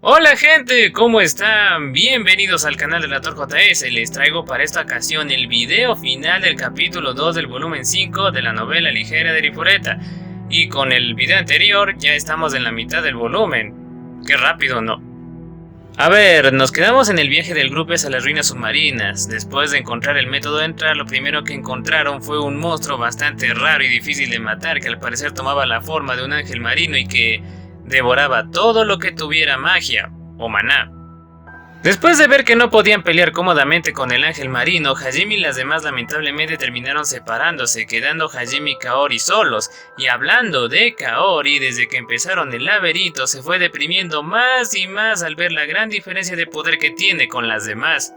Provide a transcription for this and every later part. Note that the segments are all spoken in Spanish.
Hola gente, ¿cómo están? Bienvenidos al canal de la JS. Les traigo para esta ocasión el video final del capítulo 2 del volumen 5 de la novela ligera de Arifureta. Y con el video anterior ya estamos en la mitad del volumen. Qué rápido, ¿no? A ver, nos quedamos en el viaje del grupo a las ruinas submarinas. Después de encontrar el método de entrar, lo primero que encontraron fue un monstruo bastante raro y difícil de matar, que al parecer tomaba la forma de un ángel marino y que devoraba todo lo que tuviera magia o maná. Después de ver que no podían pelear cómodamente con el ángel marino, Hajime y las demás lamentablemente terminaron separándose, quedando Hajime y Kaori solos. Y hablando de Kaori, desde que empezaron el laberinto se fue deprimiendo más y más al ver la gran diferencia de poder que tiene con las demás.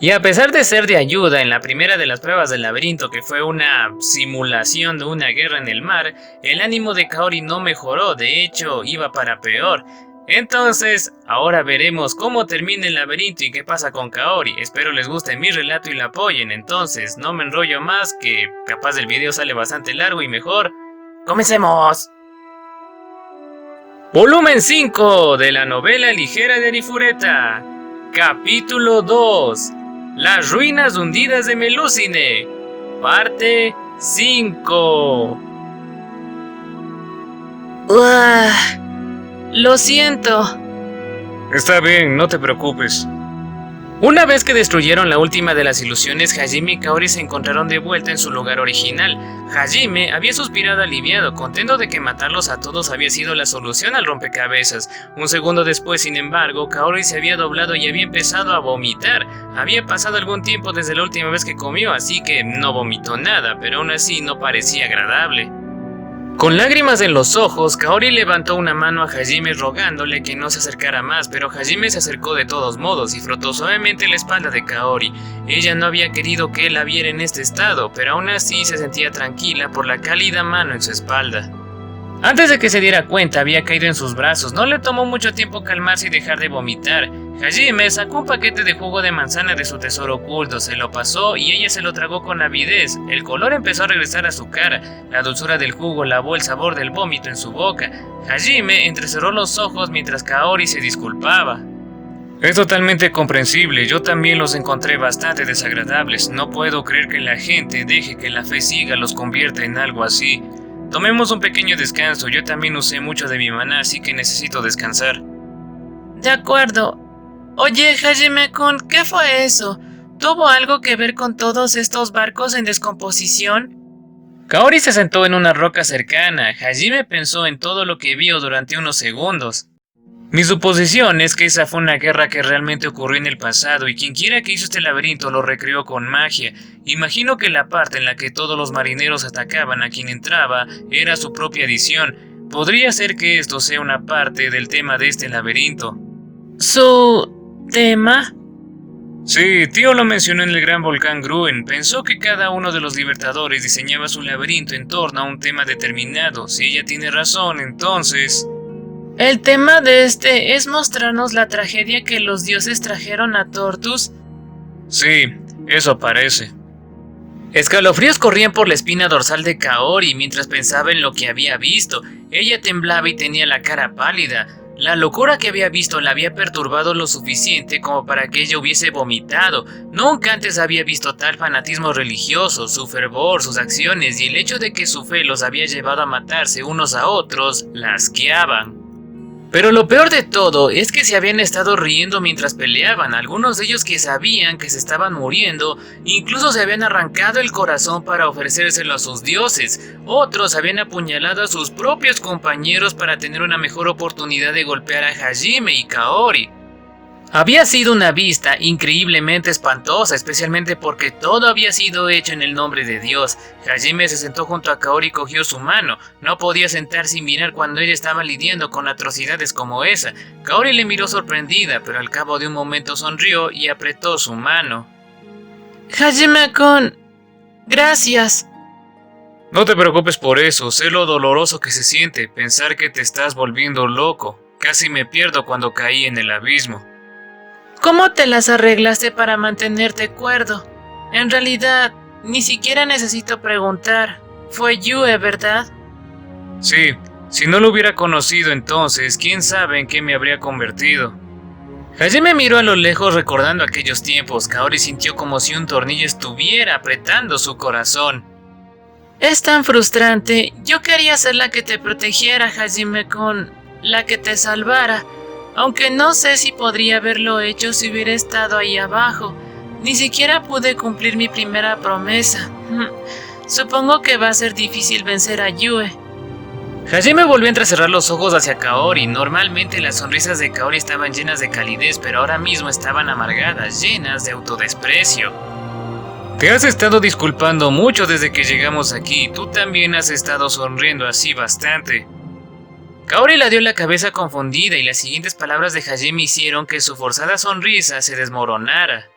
Y a pesar de ser de ayuda en la primera de las pruebas del laberinto, que fue una simulación de una guerra en el mar, el ánimo de Kaori no mejoró, de hecho iba para peor. Entonces, ahora veremos cómo termina el laberinto y qué pasa con Kaori. Espero les guste mi relato y la apoyen. Entonces, no me enrollo más, que capaz el video sale bastante largo y mejor. ¡Comencemos! Volumen 5 de la novela ligera de Arifureta. Capítulo 2. Las ruinas hundidas de Melusine. Parte 5. Lo siento. Está bien, no te preocupes. Una vez que destruyeron la última de las ilusiones, Hajime y Kaori se encontraron de vuelta en su lugar original. Hajime había suspirado aliviado, contento de que matarlos a todos había sido la solución al rompecabezas. Un segundo después, sin embargo, Kaori se había doblado y había empezado a vomitar. Había pasado algún tiempo desde la última vez que comió, así que no vomitó nada, pero aún así no parecía agradable. Con lágrimas en los ojos, Kaori levantó una mano a Hajime rogándole que no se acercara más, pero Hajime se acercó de todos modos y frotó suavemente la espalda de Kaori. Ella no había querido que él la viera en este estado, pero aún así se sentía tranquila por la cálida mano en su espalda. Antes de que se diera cuenta, había caído en sus brazos. No le tomó mucho tiempo calmarse y dejar de vomitar. Hajime sacó un paquete de jugo de manzana de su tesoro oculto, se lo pasó y ella se lo tragó con avidez. El color empezó a regresar a su cara, la dulzura del jugo lavó el sabor del vómito en su boca. Hajime entrecerró los ojos mientras Kaori se disculpaba. Es totalmente comprensible, yo también los encontré bastante desagradables. No puedo creer que la gente deje que la fe ciega los convierta en algo así. Tomemos un pequeño descanso, yo también usé mucho de mi maná, así que necesito descansar. De acuerdo. Oye, Hajime-kun, ¿qué fue eso? ¿Tuvo algo que ver con todos estos barcos en descomposición? Kaori se sentó en una roca cercana. Hajime pensó en todo lo que vio durante unos segundos. Mi suposición es que esa fue una guerra que realmente ocurrió en el pasado y quienquiera que hizo este laberinto lo recreó con magia. Imagino que la parte en la que todos los marineros atacaban a quien entraba era su propia edición. Podría ser que esto sea una parte del tema de este laberinto. ¿Su tema? Sí, tío lo mencionó en el gran volcán Gruen. Pensó que cada uno de los libertadores diseñaba su laberinto en torno a un tema determinado. Si ella tiene razón, entonces... ¿El tema de este es mostrarnos la tragedia que los dioses trajeron a Tortus? Sí, eso parece. Escalofríos corrían por la espina dorsal de Kaori mientras pensaba en lo que había visto. Ella temblaba y tenía la cara pálida. La locura que había visto la había perturbado lo suficiente como para que ella hubiese vomitado. Nunca antes había visto tal fanatismo religioso, su fervor, sus acciones y el hecho de que su fe los había llevado a matarse unos a otros, la asqueaban. Pero lo peor de todo es que se habían estado riendo mientras peleaban, algunos de ellos que sabían que se estaban muriendo, incluso se habían arrancado el corazón para ofrecérselo a sus dioses, otros habían apuñalado a sus propios compañeros para tener una mejor oportunidad de golpear a Hajime y Kaori. Había sido una vista increíblemente espantosa, especialmente porque todo había sido hecho en el nombre de Dios. Hajime se sentó junto a Kaori y cogió su mano. No podía sentarse y mirar cuando ella estaba lidiando con atrocidades como esa. Kaori le miró sorprendida, pero al cabo de un momento sonrió y apretó su mano. Hajime-kun, gracias. No te preocupes por eso, sé lo doloroso que se siente pensar que te estás volviendo loco. Casi me pierdo cuando caí en el abismo. ¿Cómo te las arreglaste para mantenerte cuerdo? En realidad, ni siquiera necesito preguntar. Fue Yue, ¿verdad? Sí, Si no lo hubiera conocido entonces, quién sabe en qué me habría convertido. Hajime miró a lo lejos recordando aquellos tiempos. Kaori sintió como si un tornillo estuviera apretando su corazón. Es tan frustrante. Yo quería ser la que te protegiera, Hajime-kun, la que te salvara. Aunque no sé si podría haberlo hecho si hubiera estado ahí abajo. Ni siquiera pude cumplir mi primera promesa. Supongo que va a ser difícil vencer a Yue. Hajime volvió a entrecerrar los ojos hacia Kaori. Normalmente las sonrisas de Kaori estaban llenas de calidez, pero ahora mismo estaban amargadas, llenas de autodesprecio. Te has estado disculpando mucho desde que llegamos aquí. Tú también has estado sonriendo así bastante. Kaori le dio la cabeza confundida y las siguientes palabras de Hajime hicieron que su forzada sonrisa se desmoronara.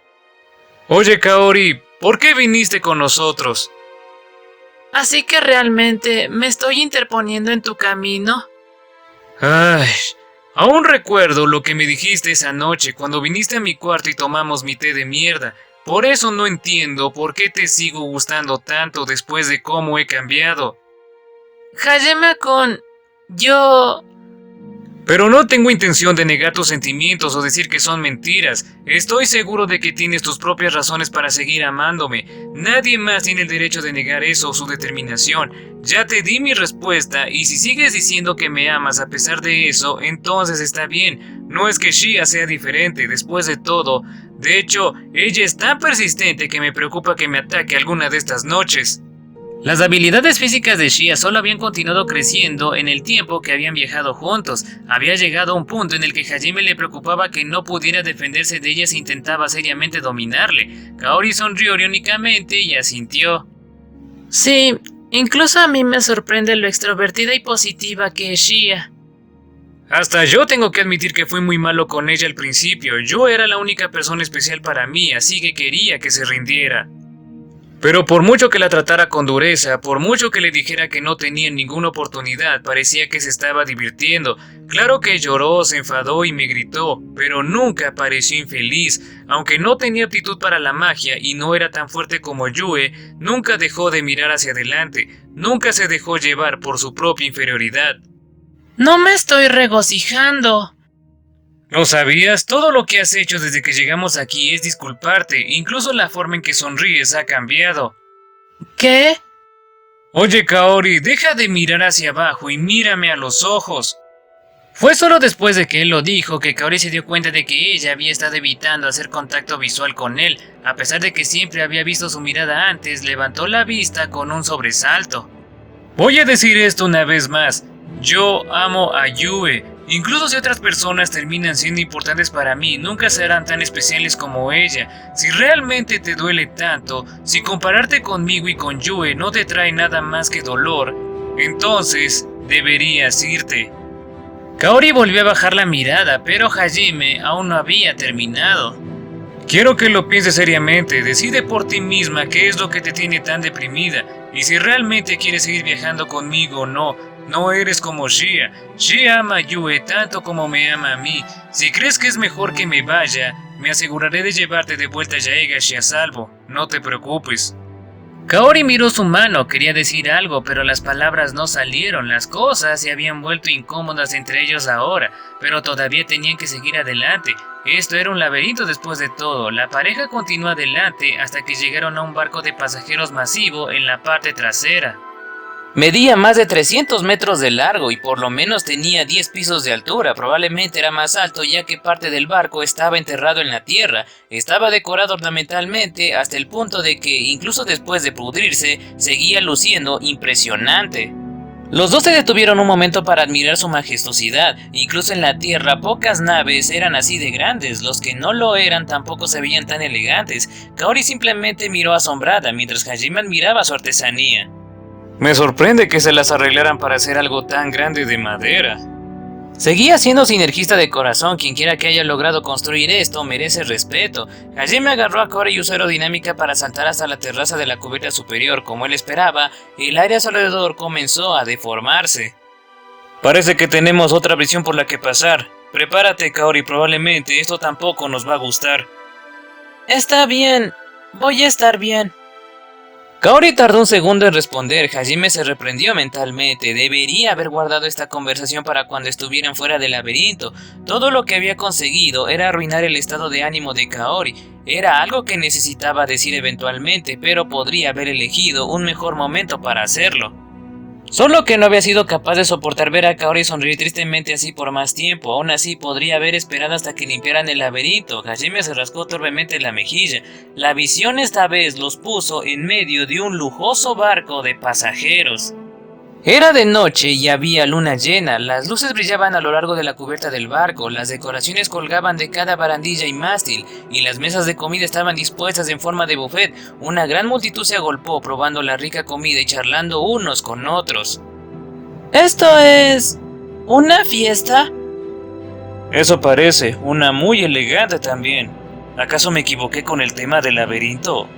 Oye, Kaori, ¿por qué viniste con nosotros? ¿Así que realmente me estoy interponiendo en tu camino? Ay, aún recuerdo lo que me dijiste esa noche cuando viniste a mi cuarto y tomamos mi té de mierda. Por eso no entiendo por qué te sigo gustando tanto después de cómo he cambiado. Hajime-kun, yo... Pero no tengo intención de negar tus sentimientos o decir que son mentiras. Estoy seguro de que tienes tus propias razones para seguir amándome. Nadie más tiene el derecho de negar eso o su determinación. Ya te di mi respuesta y si sigues diciendo que me amas a pesar de eso, entonces está bien. No es que Shia sea diferente, después de todo. De hecho, ella es tan persistente que me preocupa que me ataque alguna de estas noches. Las habilidades físicas de Shia solo habían continuado creciendo en el tiempo que habían viajado juntos. Había llegado a un punto en el que Hajime le preocupaba que no pudiera defenderse de ella si intentaba seriamente dominarle. Kaori sonrió irónicamente y asintió. Sí, incluso a mí me sorprende lo extrovertida y positiva que es Shia. Hasta yo tengo que admitir que fui muy malo con ella al principio. Yo era la única persona especial para mí, así que quería que se rindiera. Pero por mucho que la tratara con dureza, por mucho que le dijera que no tenía ninguna oportunidad, parecía que se estaba divirtiendo. Claro que lloró, se enfadó y me gritó, pero nunca pareció infeliz. Aunque no tenía aptitud para la magia y no era tan fuerte como Yue, nunca dejó de mirar hacia adelante, nunca se dejó llevar por su propia inferioridad. No me estoy regocijando. ¿No sabías? Todo lo que has hecho desde que llegamos aquí es disculparte. Incluso la forma en que sonríes ha cambiado. ¿Qué? Oye, Kaori, deja de mirar hacia abajo y mírame a los ojos. Fue solo después de que él lo dijo que Kaori se dio cuenta de que ella había estado evitando hacer contacto visual con él. A pesar de que siempre había visto su mirada antes, levantó la vista con un sobresalto. Voy a decir esto una vez más. Yo amo a Yue. Incluso si otras personas terminan siendo importantes para mí, nunca serán tan especiales como ella. Si realmente te duele tanto, si compararte conmigo y con Yue no te trae nada más que dolor, entonces deberías irte. Kaori volvió a bajar la mirada, pero Hajime aún no había terminado. Quiero que lo pienses seriamente, decide por ti misma qué es lo que te tiene tan deprimida, y si realmente quieres seguir viajando conmigo o no. No eres como Shia. Shia ama a Yue tanto como me ama a mí. Si crees que es mejor que me vaya, me aseguraré de llevarte de vuelta a Yaegashi a salvo. No te preocupes. Kaori miró su mano, quería decir algo, pero las palabras no salieron. Las cosas se habían vuelto incómodas entre ellos ahora, pero todavía tenían que seguir adelante. Esto era un laberinto después de todo. La pareja continuó adelante hasta que llegaron a un barco de pasajeros masivo en la parte trasera. Medía más de 300 metros de largo y por lo menos tenía 10 pisos de altura. Probablemente era más alto ya que parte del barco estaba enterrado en la tierra. Estaba decorado ornamentalmente hasta el punto de que, incluso después de pudrirse, seguía luciendo impresionante. Los dos se detuvieron un momento para admirar su majestuosidad. Incluso en la tierra pocas naves eran así de grandes. Los que no lo eran tampoco se veían tan elegantes. Kaori simplemente miró asombrada mientras Hajime admiraba su artesanía. Me sorprende que se las arreglaran para hacer algo tan grande de madera. Seguía siendo sinergista de corazón. Quienquiera que haya logrado construir esto merece respeto. Hajime agarró a Kaori y usó aerodinámica para saltar hasta la terraza de la cubierta superior. Como él esperaba, el aire a su alrededor comenzó a deformarse. Parece que tenemos otra prisión por la que pasar. Prepárate, Kaori, probablemente esto tampoco nos va a gustar. Está bien, voy a estar bien. Kaori tardó un segundo en responder. Hajime se reprendió mentalmente. Debería haber guardado esta conversación para cuando estuvieran fuera del laberinto. Todo lo que había conseguido era arruinar el estado de ánimo de Kaori. Era algo que necesitaba decir eventualmente, pero podría haber elegido un mejor momento para hacerlo. Solo que no había sido capaz de soportar ver a Kaori sonreír tristemente así por más tiempo. Aún así, podría haber esperado hasta que limpiaran el laberinto. Hajime se rascó torpemente la mejilla. La visión esta vez los puso en medio de un lujoso barco de pasajeros. Era de noche y había luna llena. Las luces brillaban a lo largo de la cubierta del barco, las decoraciones colgaban de cada barandilla y mástil, y las mesas de comida estaban dispuestas en forma de buffet. Una gran multitud se agolpó probando la rica comida y charlando unos con otros. ¿Esto es una fiesta? Eso parece, una muy elegante también. ¿Acaso me equivoqué con el tema del laberinto?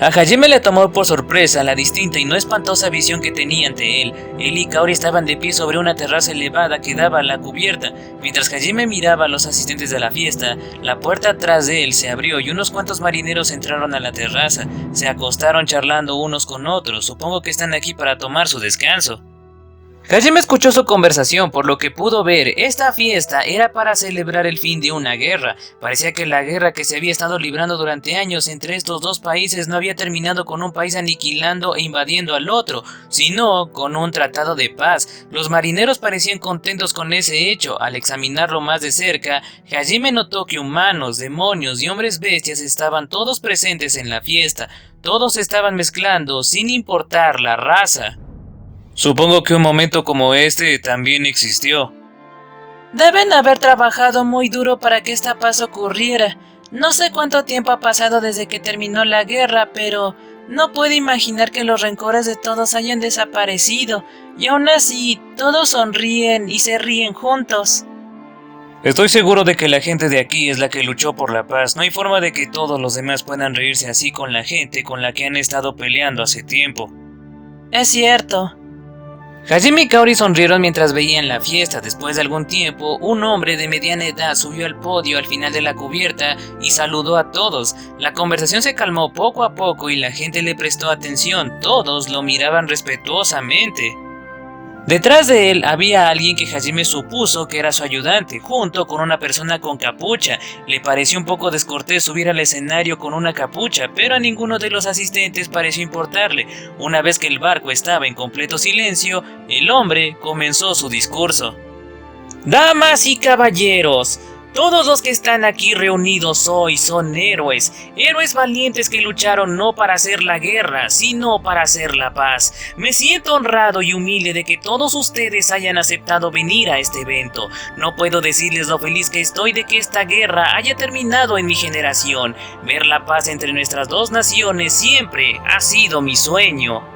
A Hajime le tomó por sorpresa la distinta y no espantosa visión que tenía ante él. Él y Kaori estaban de pie sobre una terraza elevada que daba a la cubierta. Mientras Hajime miraba a los asistentes de la fiesta, la puerta atrás de él se abrió y unos cuantos marineros entraron a la terraza. Se acostaron charlando unos con otros. Supongo que están aquí para tomar su descanso. Hajime escuchó su conversación, por lo que pudo ver, esta fiesta era para celebrar el fin de una guerra. Parecía que la guerra que se había estado librando durante años entre estos dos países no había terminado con un país aniquilando e invadiendo al otro, sino con un tratado de paz. Los marineros parecían contentos con ese hecho. Al examinarlo más de cerca, Hajime notó que humanos, demonios y hombres bestias estaban todos presentes en la fiesta. Todos estaban mezclando sin importar la raza. Supongo que un momento como este también existió. Deben haber trabajado muy duro para que esta paz ocurriera. No sé cuánto tiempo ha pasado desde que terminó la guerra, pero no puedo imaginar que los rencores de todos hayan desaparecido. Y aún así, todos sonríen y se ríen juntos. Estoy seguro de que la gente de aquí es la que luchó por la paz. No hay forma de que todos los demás puedan reírse así con la gente con la que han estado peleando hace tiempo. Es cierto. Hajime y Kaori sonrieron mientras veían la fiesta. Después de algún tiempo, un hombre de mediana edad subió al podio al final de la cubierta y saludó a todos. La conversación se calmó poco a poco y la gente le prestó atención. Todos lo miraban respetuosamente. Detrás de él había alguien que Hajime supuso que era su ayudante, junto con una persona con capucha. Le pareció un poco descortés subir al escenario con una capucha, pero a ninguno de los asistentes pareció importarle. Una vez que el barco estaba en completo silencio, el hombre comenzó su discurso. Damas y caballeros, todos los que están aquí reunidos hoy son héroes, héroes valientes que lucharon no para hacer la guerra, sino para hacer la paz. Me siento honrado y humilde de que todos ustedes hayan aceptado venir a este evento. No puedo decirles lo feliz que estoy de que esta guerra haya terminado en mi generación. Ver la paz entre nuestras dos naciones siempre ha sido mi sueño.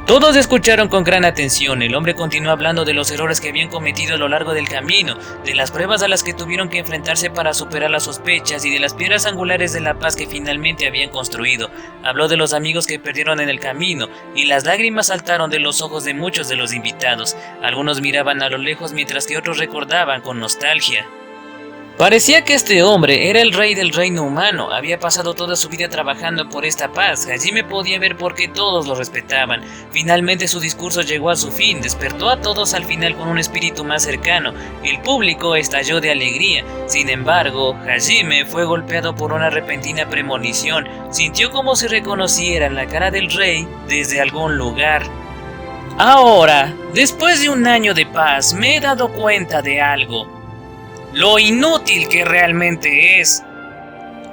Todos escucharon con gran atención. El hombre continuó hablando de los errores que habían cometido a lo largo del camino, de las pruebas a las que tuvieron que enfrentarse para superar las sospechas y de las piedras angulares de la paz que finalmente habían construido. Habló de los amigos que perdieron en el camino, y las lágrimas saltaron de los ojos de muchos de los invitados. Algunos miraban a lo lejos mientras que otros recordaban con nostalgia. Parecía que este hombre era el rey del reino humano. Había pasado toda su vida trabajando por esta paz. Hajime podía ver por qué todos lo respetaban. Finalmente su discurso llegó a su fin. Despertó a todos al final con un espíritu más cercano. El público estalló de alegría. Sin embargo, Hajime fue golpeado por una repentina premonición. Sintió como si reconociera la cara del rey desde algún lugar. Ahora, después de un año de paz, me he dado cuenta de algo. Lo inútil que realmente es.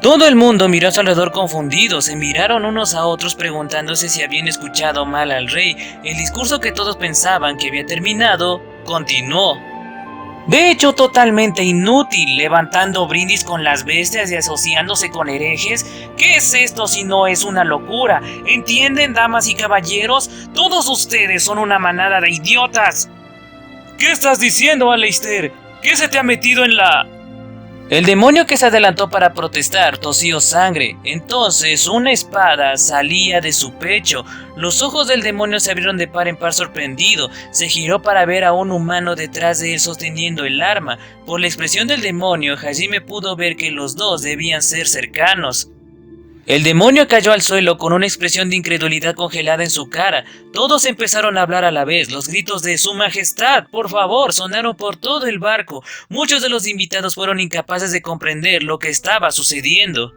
Todo el mundo miró a su alrededor confundido, se miraron unos a otros preguntándose si habían escuchado mal al rey. El discurso que todos pensaban que había terminado, continuó. De hecho, totalmente inútil, levantando brindis con las bestias y asociándose con herejes. ¿Qué es esto si no es una locura? ¿Entienden, damas y caballeros? Todos ustedes son una manada de idiotas. ¿Qué estás diciendo, Aleister? ¿Qué se te ha metido en la...? El demonio que se adelantó para protestar tosió sangre. Entonces una espada salía de su pecho. Los ojos del demonio se abrieron de par en par sorprendido. Se giró para ver a un humano detrás de él sosteniendo el arma. Por la expresión del demonio, Hajime pudo ver que los dos debían ser cercanos. El demonio cayó al suelo con una expresión de incredulidad congelada en su cara. Todos empezaron a hablar a la vez. Los gritos de "Su Majestad, por favor", sonaron por todo el barco. Muchos de los invitados fueron incapaces de comprender lo que estaba sucediendo.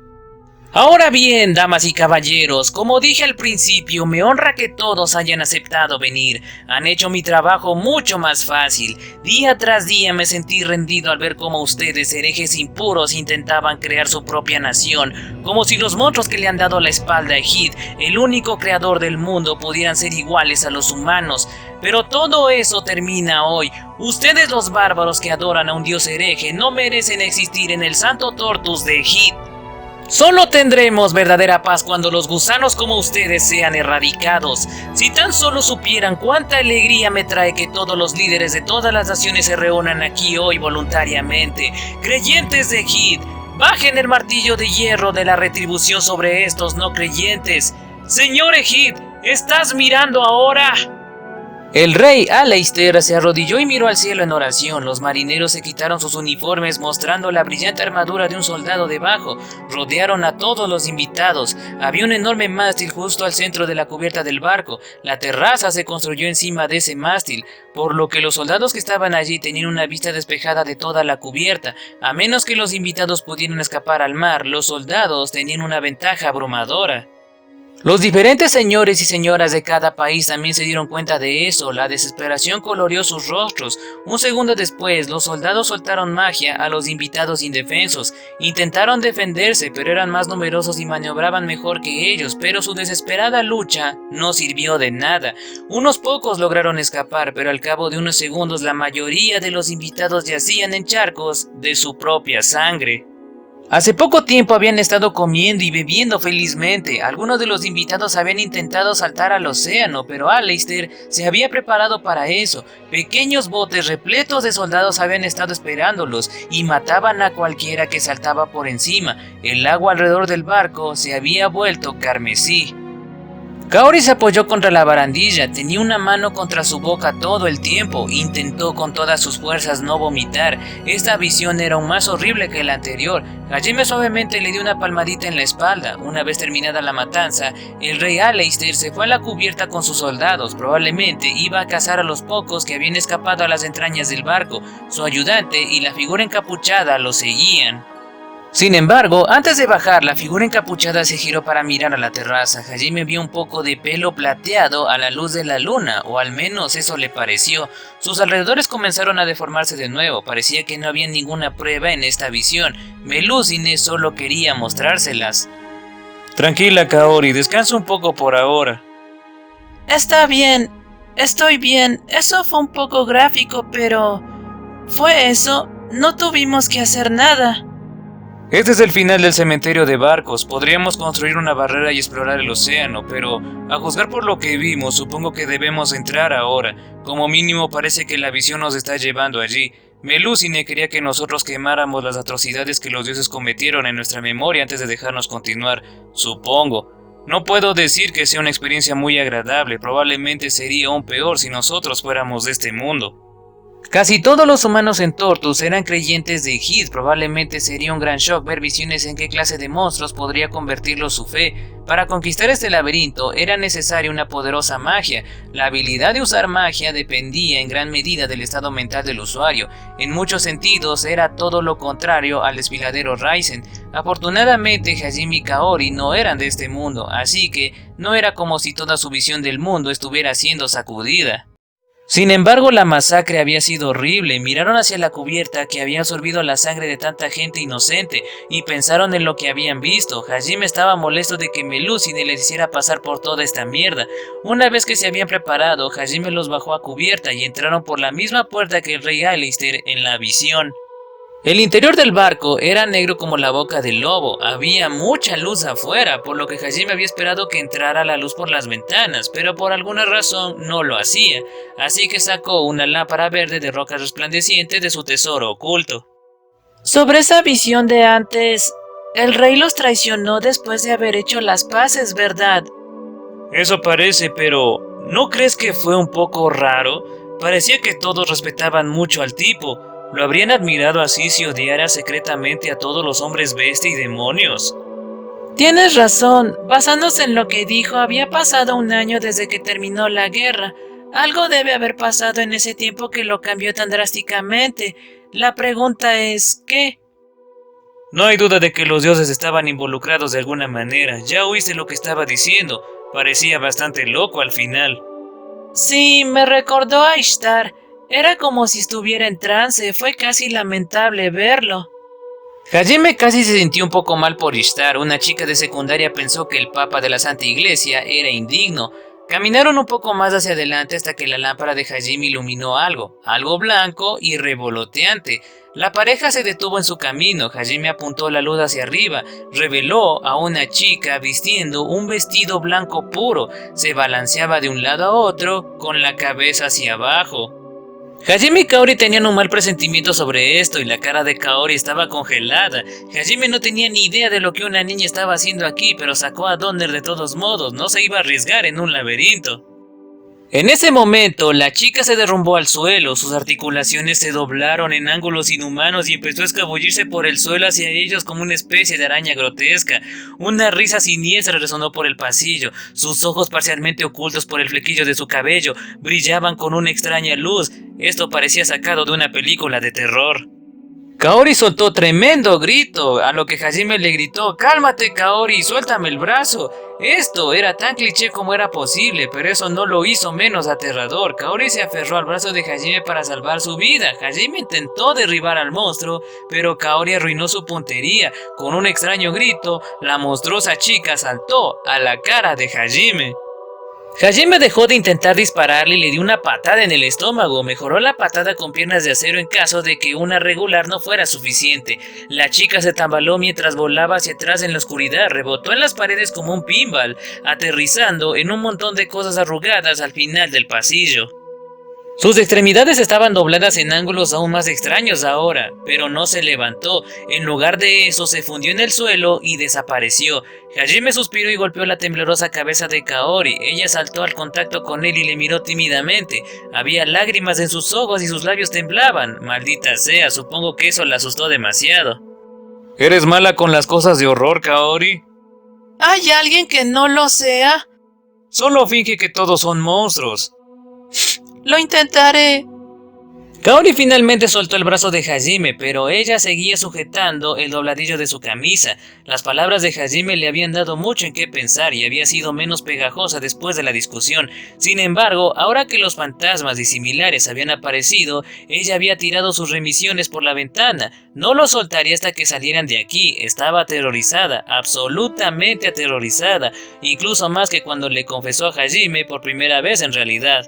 Ahora bien, damas y caballeros, como dije al principio, me honra que todos hayan aceptado venir. Han hecho mi trabajo mucho más fácil. Día tras día me sentí rendido al ver cómo ustedes, herejes impuros, intentaban crear su propia nación, como si los monstruos que le han dado la espalda a Ejid, el único creador del mundo, pudieran ser iguales a los humanos. Pero todo eso termina hoy. Ustedes, los bárbaros que adoran a un dios hereje, no merecen existir en el santo Tortus de Ejid. Solo tendremos verdadera paz cuando los gusanos como ustedes sean erradicados. Si tan solo supieran cuánta alegría me trae que todos los líderes de todas las naciones se reúnan aquí hoy voluntariamente. Creyentes de Ejid, bajen el martillo de hierro de la retribución sobre estos no creyentes. Señor Ejid, ¿estás mirando ahora? El rey Aleister se arrodilló y miró al cielo en oración. Los marineros se quitaron sus uniformes mostrando la brillante armadura de un soldado debajo. Rodearon a todos los invitados. Había un enorme mástil justo al centro de la cubierta del barco. La terraza se construyó encima de ese mástil, por lo que los soldados que estaban allí tenían una vista despejada de toda la cubierta. A menos que los invitados pudieran escapar al mar, los soldados tenían una ventaja abrumadora. Los diferentes señores y señoras de cada país también se dieron cuenta de eso. La desesperación coloreó sus rostros. Un segundo después, los soldados soltaron magia a los invitados indefensos. Intentaron defenderse, pero eran más numerosos y maniobraban mejor que ellos, pero su desesperada lucha no sirvió de nada. Unos pocos lograron escapar, pero al cabo de unos segundos la mayoría de los invitados yacían en charcos de su propia sangre. Hace poco tiempo habían estado comiendo y bebiendo felizmente. Algunos de los invitados habían intentado saltar al océano, pero Aleister se había preparado para eso. Pequeños botes repletos de soldados habían estado esperándolos y mataban a cualquiera que saltaba por encima. El agua alrededor del barco se había vuelto carmesí. Kaori se apoyó contra la barandilla, tenía una mano contra su boca todo el tiempo, intentó con todas sus fuerzas no vomitar. Esta visión era aún más horrible que la anterior. Hajime suavemente le dio una palmadita en la espalda. Una vez terminada la matanza, el rey Aleister se fue a la cubierta con sus soldados. Probablemente iba a cazar a los pocos que habían escapado a las entrañas del barco. Su ayudante y la figura encapuchada lo seguían. Sin embargo, antes de bajar, la figura encapuchada se giró para mirar a la terraza. Hajime vio un poco de pelo plateado a la luz de la luna, o al menos eso le pareció. Sus alrededores comenzaron a deformarse de nuevo. Parecía que no había ninguna prueba en esta visión. Melusine solo quería mostrárselas. Tranquila, Kaori, descansa un poco por ahora. Está bien, estoy bien. Eso fue un poco gráfico, pero... ¿fue eso? No tuvimos que hacer nada. Este es el final del cementerio de barcos. Podríamos construir una barrera y explorar el océano, pero a juzgar por lo que vimos, supongo que debemos entrar ahora. Como mínimo parece que la visión nos está llevando allí. Melusine quería que nosotros quemáramos las atrocidades que los dioses cometieron en nuestra memoria antes de dejarnos continuar, supongo. No puedo decir que sea una experiencia muy agradable, probablemente sería aún peor si nosotros fuéramos de este mundo. Casi todos los humanos en Tortus eran creyentes de Ejid. Probablemente sería un gran shock ver visiones en qué clase de monstruos podría convertirlos su fe. Para conquistar este laberinto era necesaria una poderosa magia. La habilidad de usar magia dependía en gran medida del estado mental del usuario. En muchos sentidos era todo lo contrario al desfiladero Raizen. Afortunadamente Hajime y Kaori no eran de este mundo, así que no era como si toda su visión del mundo estuviera siendo sacudida. Sin embargo, la masacre había sido horrible. Miraron hacia la cubierta que había absorbido la sangre de tanta gente inocente y pensaron en lo que habían visto. Hajime estaba molesto de que Melusine les hiciera pasar por toda esta mierda. Una vez que se habían preparado, Hajime los bajó a cubierta y entraron por la misma puerta que el rey Aleister en la visión. El interior del barco era negro como la boca del lobo. Había mucha luz afuera, por lo que Hajime había esperado que entrara la luz por las ventanas, pero por alguna razón no lo hacía, así que sacó una lámpara verde de roca resplandeciente de su tesoro oculto. Sobre esa visión de antes, el rey los traicionó después de haber hecho las paces, ¿verdad? Eso parece, pero ¿no crees que fue un poco raro? Parecía que todos respetaban mucho al tipo. Lo habrían admirado así si odiara secretamente a todos los hombres bestia y demonios. Tienes razón, basándose en lo que dijo, había pasado un año desde que terminó la guerra. Algo debe haber pasado en ese tiempo que lo cambió tan drásticamente. La pregunta es, ¿qué? No hay duda de que los dioses estaban involucrados de alguna manera. Ya oíste lo que estaba diciendo. Parecía bastante loco al final. Sí, me recordó a Ishtar. Era como si estuviera en trance, fue casi lamentable verlo. Hajime casi se sintió un poco mal por Ishtar. Una chica de secundaria pensó que el papa de la Santa Iglesia era indigno. Caminaron un poco más hacia adelante hasta que la lámpara de Hajime iluminó algo blanco y revoloteante. La pareja se detuvo en su camino. Hajime apuntó la luz hacia arriba. Reveló a una chica vistiendo un vestido blanco puro. Se balanceaba de un lado a otro con la cabeza hacia abajo. Hajime y Kaori tenían un mal presentimiento sobre esto y la cara de Kaori estaba congelada. Hajime no tenía ni idea de lo que una niña estaba haciendo aquí, pero sacó a Donner de todos modos, no se iba a arriesgar en un laberinto. En ese momento, la chica se derrumbó al suelo, sus articulaciones se doblaron en ángulos inhumanos y empezó a escabullirse por el suelo hacia ellos como una especie de araña grotesca. Una risa siniestra resonó por el pasillo, sus ojos parcialmente ocultos por el flequillo de su cabello brillaban con una extraña luz. Esto parecía sacado de una película de terror. Kaori soltó tremendo grito, a lo que Hajime le gritó: «¡Cálmate, Kaori! ¡Suéltame el brazo!». Esto era tan cliché como era posible, pero eso no lo hizo menos aterrador. Kaori se aferró al brazo de Hajime para salvar su vida. Hajime intentó derribar al monstruo, pero Kaori arruinó su puntería. Con un extraño grito, la monstruosa chica saltó a la cara de Hajime. Hajime dejó de intentar dispararle y le dio una patada en el estómago. Mejoró la patada con piernas de acero en caso de que una regular no fuera suficiente. La chica se tambaló mientras volaba hacia atrás en la oscuridad, rebotó en las paredes como un pinball, aterrizando en un montón de cosas arrugadas al final del pasillo. Sus extremidades estaban dobladas en ángulos aún más extraños ahora, pero no se levantó. En lugar de eso, se fundió en el suelo y desapareció. Hajime suspiró y golpeó la temblorosa cabeza de Kaori. Ella saltó al contacto con él y le miró tímidamente. Había lágrimas en sus ojos y sus labios temblaban. Maldita sea, supongo que eso la asustó demasiado. ¿Eres mala con las cosas de horror, Kaori? ¿Hay alguien que no lo sea? Solo finge que todos son monstruos. Lo intentaré. Kaori finalmente soltó el brazo de Hajime, pero ella seguía sujetando el dobladillo de su camisa. Las palabras de Hajime le habían dado mucho en qué pensar y había sido menos pegajosa después de la discusión. Sin embargo, ahora que los fantasmas y similares habían aparecido, ella había tirado sus remisiones por la ventana. No lo soltaría hasta que salieran de aquí. Estaba aterrorizada, absolutamente aterrorizada, incluso más que cuando le confesó a Hajime por primera vez en realidad.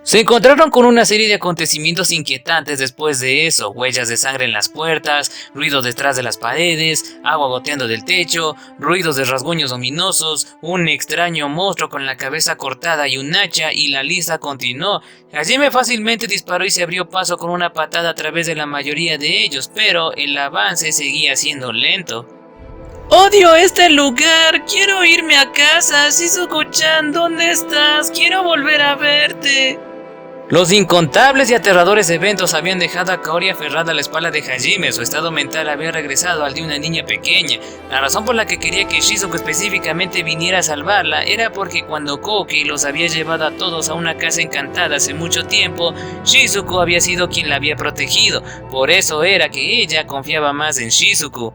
Se encontraron con una serie de acontecimientos inquietantes después de eso: huellas de sangre en las puertas, ruidos detrás de las paredes, agua goteando del techo, ruidos de rasguños ominosos, un extraño monstruo con la cabeza cortada y un hacha, y la lista continuó. Hajime fácilmente disparó y se abrió paso con una patada a través de la mayoría de ellos, pero el avance seguía siendo lento. ¡Odio este lugar! ¡Quiero irme a casa! Shizuko-chan, ¿dónde estás? ¡Quiero volver a verte! Los incontables y aterradores eventos habían dejado a Kaori aferrada a la espalda de Hajime. Su estado mental había regresado al de una niña pequeña. La razón por la que quería que Shizuko específicamente viniera a salvarla era porque cuando Koki los había llevado a todos a una casa encantada hace mucho tiempo, Shizuko había sido quien la había protegido. Por eso era que ella confiaba más en Shizuko.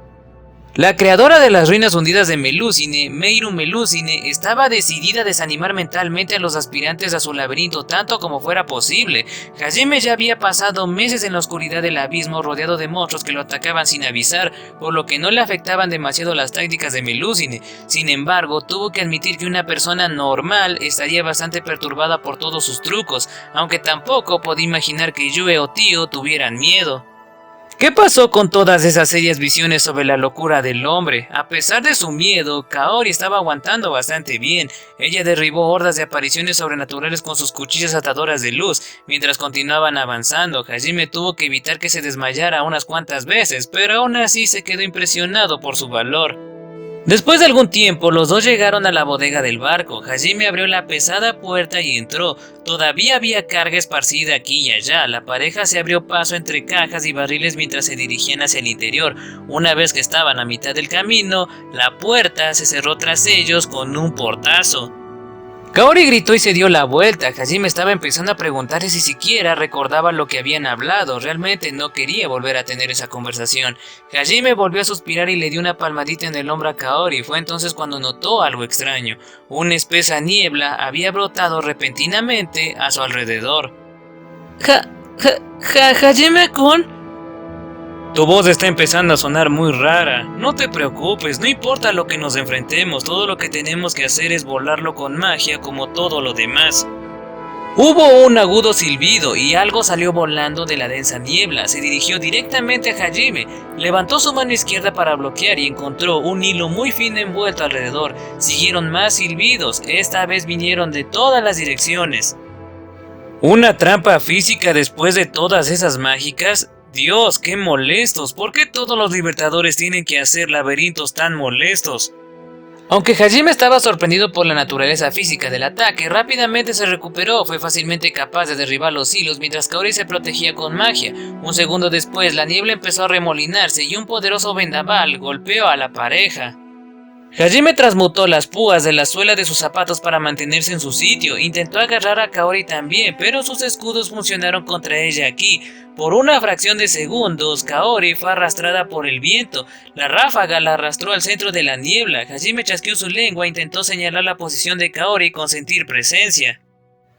La creadora de las ruinas hundidas de Melusine, Meiru Melusine, estaba decidida a desanimar mentalmente a los aspirantes a su laberinto tanto como fuera posible. Hajime ya había pasado meses en la oscuridad del abismo rodeado de monstruos que lo atacaban sin avisar, por lo que no le afectaban demasiado las tácticas de Melusine. Sin embargo, tuvo que admitir que una persona normal estaría bastante perturbada por todos sus trucos, aunque tampoco podía imaginar que Yue o Tio tuvieran miedo. ¿Qué pasó con todas esas serias visiones sobre la locura del hombre? A pesar de su miedo, Kaori estaba aguantando bastante bien. Ella derribó hordas de apariciones sobrenaturales con sus cuchillas atadoras de luz. Mientras continuaban avanzando, Hajime tuvo que evitar que se desmayara unas cuantas veces, pero aún así se quedó impresionado por su valor. Después de algún tiempo, los dos llegaron a la bodega del barco. Hajime abrió la pesada puerta y entró. Todavía había carga esparcida aquí y allá. La pareja se abrió paso entre cajas y barriles mientras se dirigían hacia el interior. Una vez que estaban a mitad del camino, la puerta se cerró tras ellos con un portazo. Kaori gritó y se dio la vuelta. Hajime estaba empezando a preguntarse si siquiera recordaba lo que habían hablado. Realmente no quería volver a tener esa conversación. Hajime volvió a suspirar y le dio una palmadita en el hombro a Kaori. Fue entonces cuando notó algo extraño. Una espesa niebla había brotado repentinamente a su alrededor. Hajime-kun. Tu voz está empezando a sonar muy rara. No te preocupes, no importa lo que nos enfrentemos, todo lo que tenemos que hacer es volarlo con magia como todo lo demás. Hubo un agudo silbido y algo salió volando de la densa niebla. Se dirigió directamente a Hajime. Levantó su mano izquierda para bloquear y encontró un hilo muy fino envuelto alrededor. Siguieron más silbidos, esta vez vinieron de todas las direcciones. ¿Una trampa física después de todas esas mágicas? Dios, qué molestos. ¿Por qué todos los libertadores tienen que hacer laberintos tan molestos? Aunque Hajime estaba sorprendido por la naturaleza física del ataque, rápidamente se recuperó. Fue fácilmente capaz de derribar los hilos mientras Kaori se protegía con magia. Un segundo después, la niebla empezó a remolinarse y un poderoso vendaval golpeó a la pareja. Hajime transmutó las púas de la suela de sus zapatos para mantenerse en su sitio. Intentó agarrar a Kaori también, pero sus escudos funcionaron contra ella aquí. Por una fracción de segundos, Kaori fue arrastrada por el viento. La ráfaga la arrastró al centro de la niebla. Hajime chasqueó su lengua e intentó señalar la posición de Kaori con sentir presencia.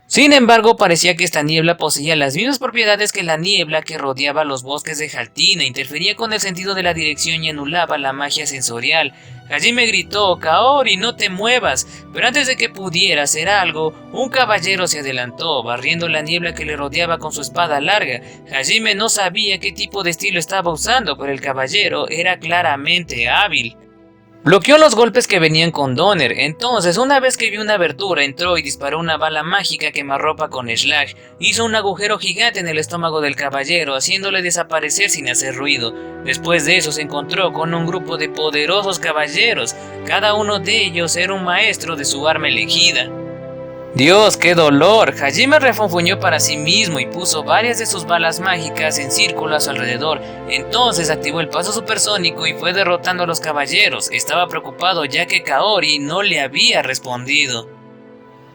Sin embargo, parecía que esta niebla poseía las mismas propiedades que la niebla que rodeaba los bosques de Jaltina, interfería con el sentido de la dirección y anulaba la magia sensorial. Hajime gritó: «Kaori, no te muevas», pero antes de que pudiera hacer algo, un caballero se adelantó, barriendo la niebla que le rodeaba con su espada larga. Hajime no sabía qué tipo de estilo estaba usando, pero el caballero era claramente hábil. Bloqueó los golpes que venían con Donner. Entonces, una vez que vio una abertura, entró y disparó una bala mágica quemarropa con Slag. Hizo un agujero gigante en el estómago del caballero, haciéndole desaparecer sin hacer ruido. Después de eso se encontró con un grupo de poderosos caballeros. Cada uno de ellos era un maestro de su arma elegida. Dios, qué dolor. Hajime refunfuñó para sí mismo y puso varias de sus balas mágicas en círculo a su alrededor. Entonces activó el paso supersónico y fue derrotando a los caballeros. Estaba preocupado ya que Kaori no le había respondido.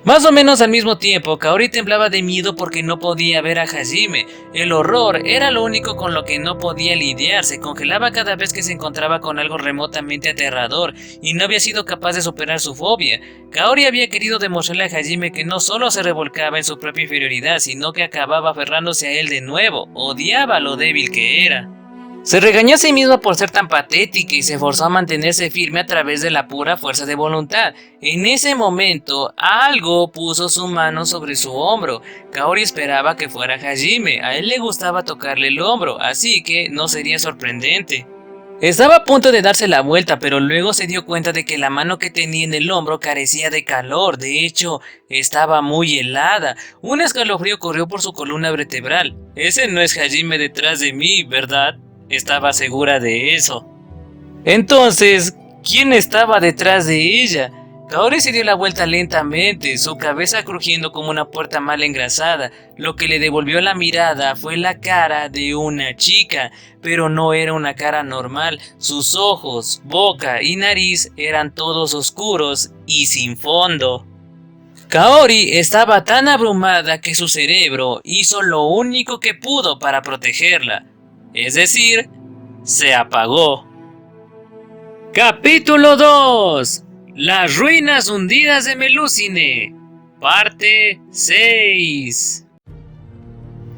Más o menos al mismo tiempo, Kaori temblaba de miedo porque no podía ver a Hajime. El horror era lo único con lo que no podía lidiar. Se congelaba cada vez que se encontraba con algo remotamente aterrador y no había sido capaz de superar su fobia. Kaori había querido demostrarle a Hajime que no solo se revolcaba en su propia inferioridad, sino que acababa aferrándose a él de nuevo. Odiaba lo débil que era. Se regañó a sí misma por ser tan patética y se forzó a mantenerse firme a través de la pura fuerza de voluntad. En ese momento, algo puso su mano sobre su hombro. Kaori esperaba que fuera Hajime, a él le gustaba tocarle el hombro, así que no sería sorprendente. Estaba a punto de darse la vuelta, pero luego se dio cuenta de que la mano que tenía en el hombro carecía de calor, de hecho, estaba muy helada. Un escalofrío corrió por su columna vertebral. Ese no es Hajime detrás de mí, ¿verdad? Estaba segura de eso. Entonces, ¿quién estaba detrás de ella? Kaori se dio la vuelta lentamente, su cabeza crujiendo como una puerta mal engrasada. Lo que le devolvió la mirada fue la cara de una chica, pero no era una cara normal. Sus ojos, boca y nariz eran todos oscuros y sin fondo. Kaori estaba tan abrumada que su cerebro hizo lo único que pudo para protegerla. Es decir, se apagó. Capítulo 2. Las ruinas hundidas de Melusine. Parte 6.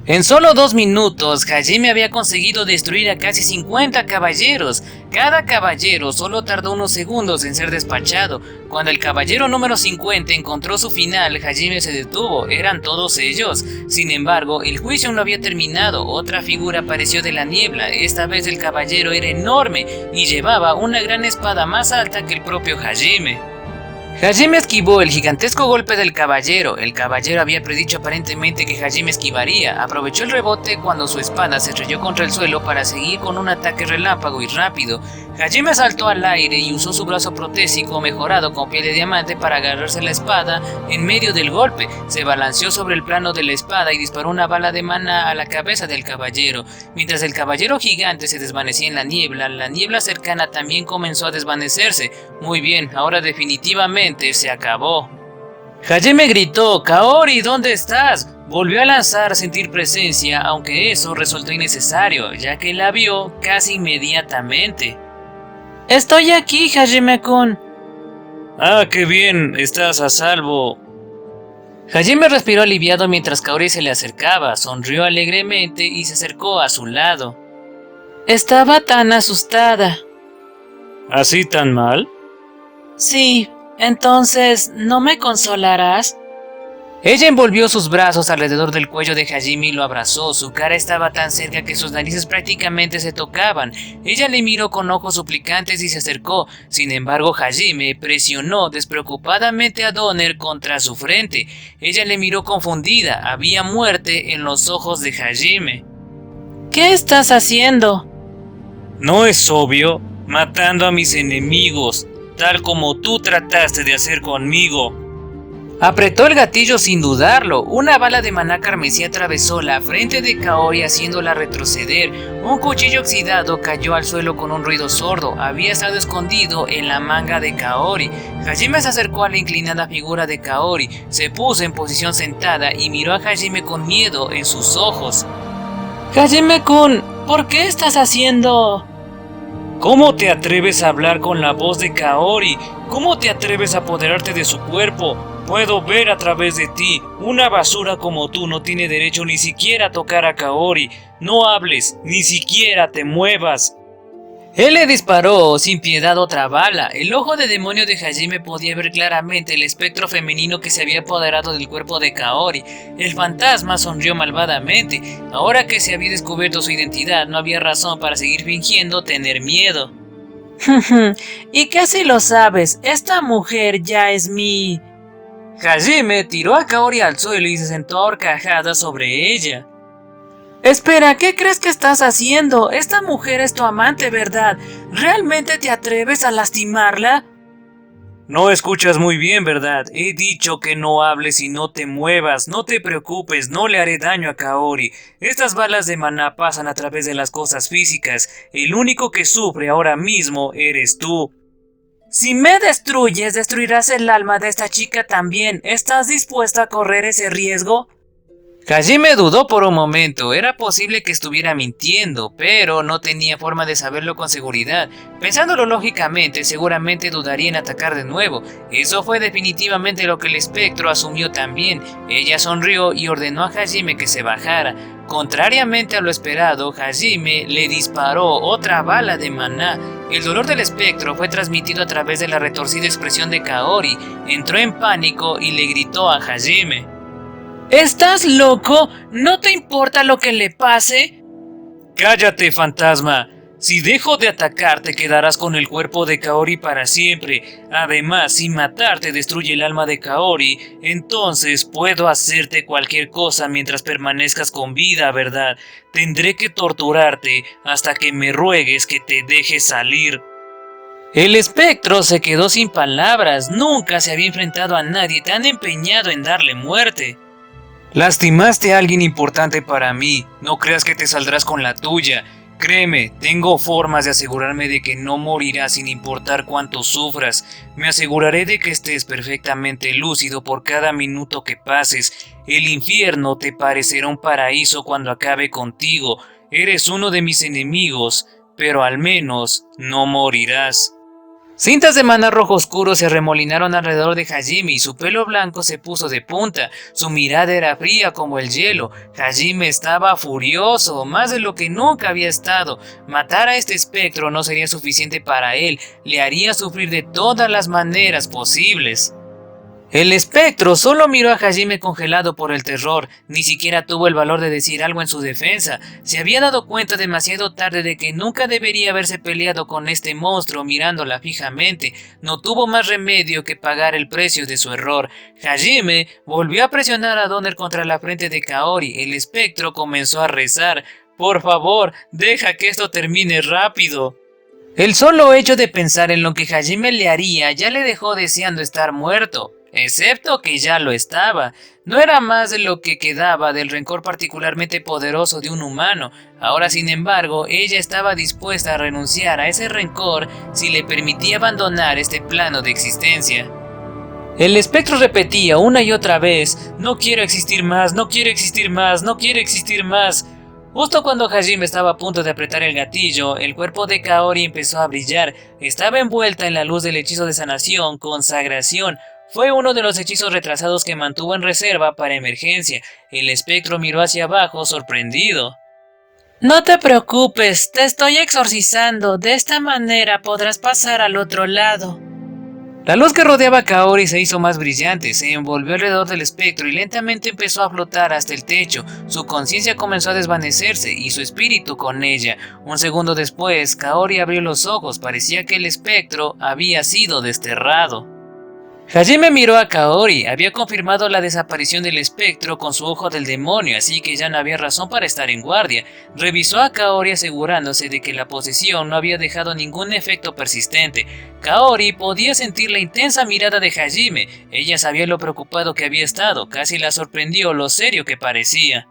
En solo 2 minutos, Hajime había conseguido destruir a casi 50 caballeros. Cada caballero solo tardó unos segundos en ser despachado. Cuando el caballero número 50 encontró su final, Hajime se detuvo. Eran todos ellos. Sin embargo, el juicio no había terminado. Otra figura apareció de la niebla. Esta vez el caballero era enorme y llevaba una gran espada más alta que el propio Hajime. Hajime esquivó el gigantesco golpe del caballero. El caballero había predicho aparentemente que Hajime esquivaría. Aprovechó el rebote cuando su espada se estrelló contra el suelo para seguir con un ataque relámpago y rápido. Hajime saltó al aire y usó su brazo protésico mejorado con piel de diamante para agarrarse la espada en medio del golpe. Se balanceó sobre el plano de la espada y disparó una bala de maná a la cabeza del caballero. Mientras el caballero gigante se desvanecía en la niebla cercana también comenzó a desvanecerse. Muy bien, ahora definitivamente se acabó. Hajime gritó: «Kaori, ¿dónde estás?». Volvió a lanzar a sentir presencia, aunque eso resultó innecesario, ya que la vio casi inmediatamente. Estoy aquí, Hajime-kun. Ah, qué bien, estás a salvo. Hajime respiró aliviado mientras Kaori se le acercaba, sonrió alegremente y se acercó a su lado. Estaba tan asustada. ¿Así tan mal? Sí, entonces, ¿no me consolarás? Ella envolvió sus brazos alrededor del cuello de Hajime y lo abrazó. Su cara estaba tan cerca que sus narices prácticamente se tocaban. Ella le miró con ojos suplicantes y se acercó. Sin embargo, Hajime presionó despreocupadamente a Donner contra su frente. Ella le miró confundida. Había muerte en los ojos de Hajime. ¿Qué estás haciendo? ¿No es obvio? Matando a mis enemigos, tal como tú trataste de hacer conmigo. Apretó el gatillo sin dudarlo. Una bala de maná carmesí atravesó la frente de Kaori haciéndola retroceder. Un cuchillo oxidado cayó al suelo con un ruido sordo. Había estado escondido en la manga de Kaori. Hajime se acercó a la inclinada figura de Kaori, se puso en posición sentada y miró a Hajime con miedo en sus ojos. Hajime-kun, ¿por qué estás haciendo...? ¿Cómo te atreves a hablar con la voz de Kaori? ¿Cómo te atreves a apoderarte de su cuerpo? Puedo ver a través de ti. Una basura como tú no tiene derecho ni siquiera a tocar a Kaori. No hables, ni siquiera te muevas. Él le disparó sin piedad otra bala. El ojo de demonio de Hajime podía ver claramente el espectro femenino que se había apoderado del cuerpo de Kaori. El fantasma sonrió malvadamente. Ahora que se había descubierto su identidad, no había razón para seguir fingiendo tener miedo. Y casi lo sabes, esta mujer ya es mi... Hajime tiró a Kaori al suelo y se sentó a horcajadas sobre ella. Espera, ¿qué crees que estás haciendo? Esta mujer es tu amante, ¿verdad? ¿Realmente te atreves a lastimarla? No escuchas muy bien, ¿verdad? He dicho que no hables y no te muevas. No te preocupes, no le haré daño a Kaori. Estas balas de maná pasan a través de las cosas físicas. El único que sufre ahora mismo eres tú. Si me destruyes, destruirás el alma de esta chica también. ¿Estás dispuesta a correr ese riesgo? Hajime dudó por un momento. Era posible que estuviera mintiendo, pero no tenía forma de saberlo con seguridad. Pensándolo lógicamente, seguramente dudaría en atacar de nuevo. Eso fue definitivamente lo que el espectro asumió también. Ella sonrió y ordenó a Hajime que se bajara. Contrariamente a lo esperado, Hajime le disparó otra bala de maná. El dolor del espectro fue transmitido a través de la retorcida expresión de Kaori. Entró en pánico y le gritó a Hajime: ¿Estás loco? ¿No te importa lo que le pase? ¡Cállate, fantasma! Si dejo de atacarte, quedarás con el cuerpo de Kaori para siempre. Además, si matarte destruye el alma de Kaori, entonces puedo hacerte cualquier cosa mientras permanezcas con vida, ¿verdad? Tendré que torturarte hasta que me ruegues que te dejes salir. El espectro se quedó sin palabras. Nunca se había enfrentado a nadie tan empeñado en darle muerte. Lastimaste a alguien importante para mí. No creas que te saldrás con la tuya. Créeme, tengo formas de asegurarme de que no morirás sin importar cuánto sufras. Me aseguraré de que estés perfectamente lúcido por cada minuto que pases. El infierno te parecerá un paraíso cuando acabe contigo. Eres uno de mis enemigos, pero al menos no morirás. Cintas de maná rojo oscuro se arremolinaron alrededor de Hajime y su pelo blanco se puso de punta. Su mirada era fría como el hielo. Hajime estaba furioso, más de lo que nunca había estado. Matar a este espectro no sería suficiente para él, le haría sufrir de todas las maneras posibles. El espectro solo miró a Hajime congelado por el terror, ni siquiera tuvo el valor de decir algo en su defensa. Se había dado cuenta demasiado tarde de que nunca debería haberse peleado con este monstruo mirándola fijamente. No tuvo más remedio que pagar el precio de su error. Hajime volvió a presionar a Donner contra la frente de Kaori. El espectro comenzó a rezar. «Por favor, deja que esto termine rápido». El solo hecho de pensar en lo que Hajime le haría ya le dejó deseando estar muerto. Excepto que ya lo estaba. No era más de lo que quedaba del rencor particularmente poderoso de un humano. Ahora, sin embargo, ella estaba dispuesta a renunciar a ese rencor si le permitía abandonar este plano de existencia. El espectro repetía una y otra vez: «No quiero existir más, no quiero existir más, no quiero existir más». Justo cuando Hajime estaba a punto de apretar el gatillo, el cuerpo de Kaori empezó a brillar. Estaba envuelta en la luz del hechizo de sanación, consagración. Fue uno de los hechizos retrasados que mantuvo en reserva para emergencia. El espectro miró hacia abajo, sorprendido. No te preocupes, te estoy exorcizando. De esta manera podrás pasar al otro lado. La luz que rodeaba a Kaori se hizo más brillante, se envolvió alrededor del espectro y lentamente empezó a flotar hasta el techo. Su conciencia comenzó a desvanecerse y su espíritu con ella. Un segundo después, Kaori abrió los ojos. Parecía que el espectro había sido desterrado. Hajime miró a Kaori. Había confirmado la desaparición del espectro con su ojo del demonio, así que ya no había razón para estar en guardia. Revisó a Kaori asegurándose de que la posesión no había dejado ningún efecto persistente. Kaori podía sentir la intensa mirada de Hajime. Ella sabía lo preocupado que había estado, casi la sorprendió lo serio que parecía.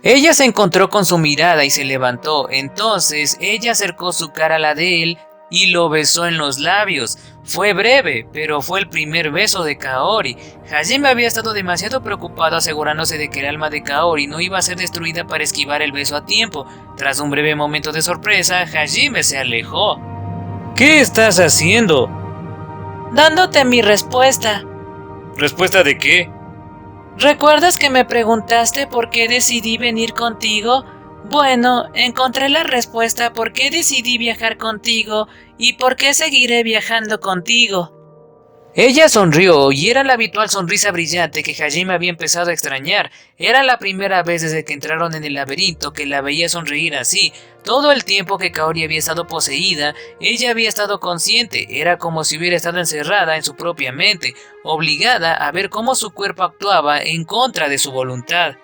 Ella se encontró con su mirada y se levantó. Entonces ella acercó su cara a la de él y lo besó en los labios. Fue breve, pero fue el primer beso de Kaori. Hajime había estado demasiado preocupado asegurándose de que el alma de Kaori no iba a ser destruida para esquivar el beso a tiempo. Tras un breve momento de sorpresa, Hajime se alejó. «¿Qué estás haciendo?» Dándote mi respuesta. ¿Respuesta de qué? ¿Recuerdas que me preguntaste por qué decidí venir contigo? Bueno, encontré la respuesta por qué decidí viajar contigo y por qué seguiré viajando contigo. Ella sonrió y era la habitual sonrisa brillante que Hajime había empezado a extrañar. Era la primera vez desde que entraron en el laberinto que la veía sonreír así. Todo el tiempo que Kaori había estado poseída, ella había estado consciente. Era como si hubiera estado encerrada en su propia mente, obligada a ver cómo su cuerpo actuaba en contra de su voluntad.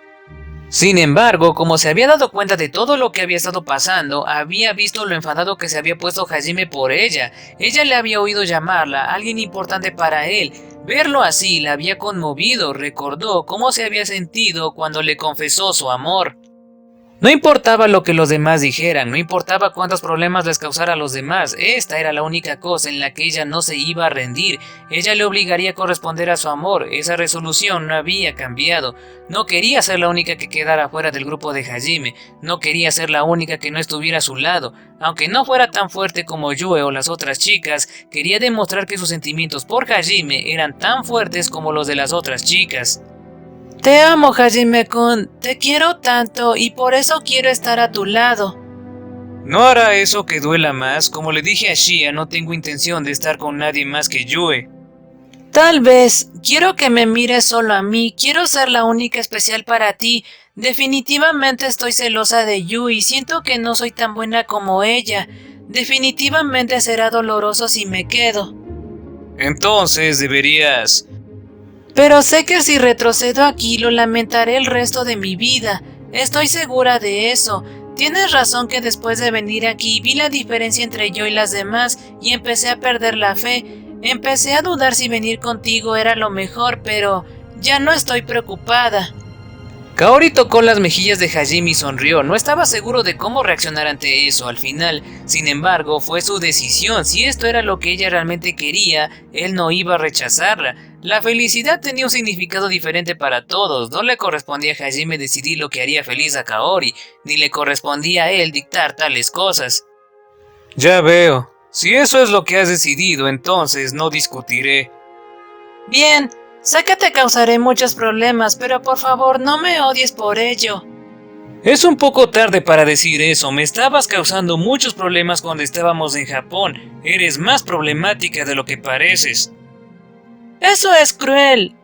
Sin embargo, como se había dado cuenta de todo lo que había estado pasando, había visto lo enfadado que se había puesto Hajime por ella. Ella le había oído llamarla alguien importante para él. Verlo así la había conmovido. Recordó cómo se había sentido cuando le confesó su amor. No importaba lo que los demás dijeran, no importaba cuántos problemas les causara a los demás, esta era la única cosa en la que ella no se iba a rendir. Ella le obligaría a corresponder a su amor, esa resolución no había cambiado. No quería ser la única que quedara fuera del grupo de Hajime, no quería ser la única que no estuviera a su lado. Aunque no fuera tan fuerte como Yue o las otras chicas, quería demostrar que sus sentimientos por Hajime eran tan fuertes como los de las otras chicas. Te amo, Hajime-kun, te quiero tanto y por eso quiero estar a tu lado. ¿No hará eso que duela más? Como le dije a Shia, no tengo intención de estar con nadie más que Yue. Tal vez, quiero que me mires solo a mí, quiero ser la única especial para ti. Definitivamente estoy celosa de Yui y siento que no soy tan buena como ella. Definitivamente será doloroso si me quedo. Entonces deberías... Pero sé que si retrocedo aquí lo lamentaré el resto de mi vida. Estoy segura de eso. Tienes razón que después de venir aquí vi la diferencia entre yo y las demás y empecé a perder la fe. Empecé a dudar si venir contigo era lo mejor, pero ya no estoy preocupada. Kaori tocó las mejillas de Hajime y sonrió. No estaba seguro de cómo reaccionar ante eso al final. Sin embargo, fue su decisión. Si esto era lo que ella realmente quería, él no iba a rechazarla. La felicidad tenía un significado diferente para todos. No le correspondía a Hajime decidir lo que haría feliz a Kaori, ni le correspondía a él dictar tales cosas. Ya veo. Si eso es lo que has decidido, entonces no discutiré. Bien. Sé que te causaré muchos problemas, pero por favor no me odies por ello. Es un poco tarde para decir eso, me estabas causando muchos problemas cuando estábamos en Japón. Eres más problemática de lo que pareces. Eso es cruel.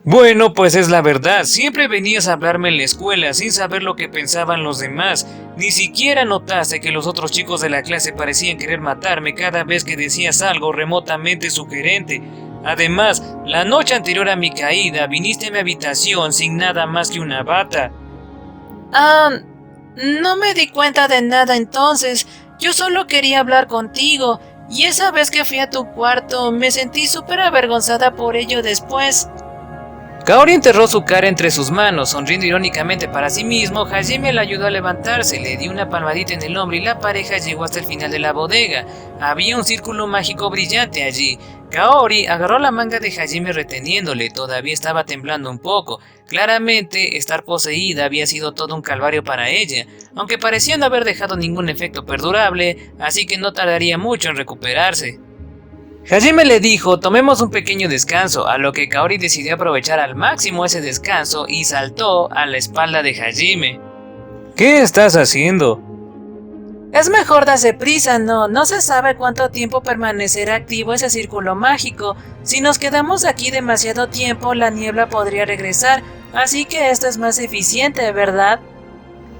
Bueno, pues es la verdad, siempre venías a hablarme en la escuela sin saber lo que pensaban los demás. Ni siquiera notaste que los otros chicos de la clase parecían querer matarme cada vez que decías algo remotamente sugerente. Además, la noche anterior a mi caída viniste a mi habitación sin nada más que una bata. No me di cuenta de nada entonces. Yo solo quería hablar contigo. Y esa vez que fui a tu cuarto, me sentí súper avergonzada por ello después. Kaori enterró su cara entre sus manos, sonriendo irónicamente para sí mismo. Hajime le ayudó a levantarse, le dio una palmadita en el hombro y la pareja llegó hasta el final de la bodega. Había un círculo mágico brillante allí. Kaori agarró la manga de Hajime reteniéndole, todavía estaba temblando un poco. Claramente, estar poseída había sido todo un calvario para ella, aunque parecía no haber dejado ningún efecto perdurable, así que no tardaría mucho en recuperarse. Hajime le dijo, tomemos un pequeño descanso, a lo que Kaori decidió aprovechar al máximo ese descanso y saltó a la espalda de Hajime. ¿Qué estás haciendo? Es mejor darse prisa, no se sabe cuánto tiempo permanecerá activo ese círculo mágico. Si nos quedamos aquí demasiado tiempo, la niebla podría regresar, así que esto es más eficiente, ¿verdad?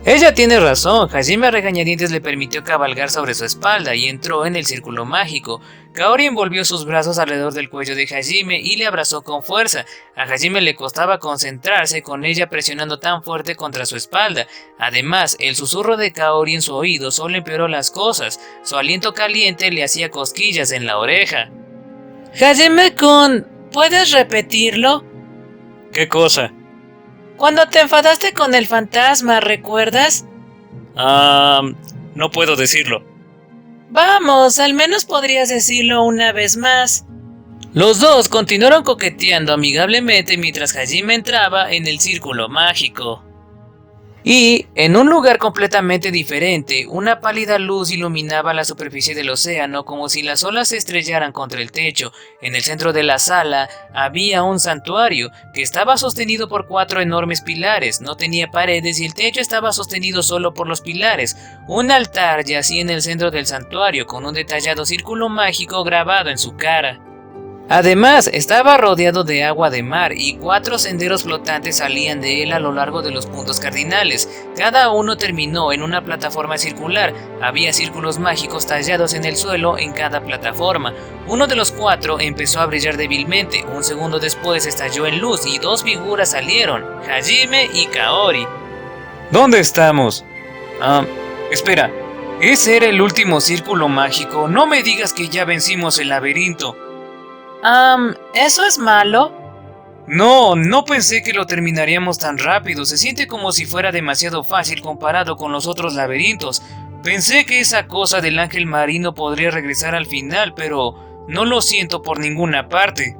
Ella tiene razón, Hajime a regañadientes le permitió cabalgar sobre su espalda y entró en el círculo mágico. Kaori envolvió sus brazos alrededor del cuello de Hajime y le abrazó con fuerza. A Hajime le costaba concentrarse con ella presionando tan fuerte contra su espalda. Además, el susurro de Kaori en su oído solo empeoró las cosas. Su aliento caliente le hacía cosquillas en la oreja. Hajime-kun, ¿puedes repetirlo? ¿Qué cosa? Cuando te enfadaste con el fantasma, ¿recuerdas? No puedo decirlo. Vamos, al menos podrías decirlo una vez más. Los dos continuaron coqueteando amigablemente mientras Hajime entraba en el círculo mágico. Y, en un lugar completamente diferente, una pálida luz iluminaba la superficie del océano como si las olas se estrellaran contra el techo. En el centro de la sala había un santuario que estaba sostenido por 4 enormes pilares. No tenía paredes y el techo estaba sostenido solo por los pilares. Un altar yacía en el centro del santuario con un detallado círculo mágico grabado en su cara. Además, estaba rodeado de agua de mar y 4 senderos flotantes salían de él a lo largo de los puntos cardinales. Cada uno terminó en una plataforma circular. Había círculos mágicos tallados en el suelo en cada plataforma. Uno de los 4 empezó a brillar débilmente. Un segundo después estalló en luz y 2 figuras salieron, Hajime y Kaori. ¿Dónde estamos? Espera, ¿ese era el último círculo mágico? No me digas que ya vencimos el laberinto. ¿Eso es malo? No pensé que lo terminaríamos tan rápido. Se siente como si fuera demasiado fácil comparado con los otros laberintos. Pensé que esa cosa del ángel marino podría regresar al final, pero no lo siento por ninguna parte.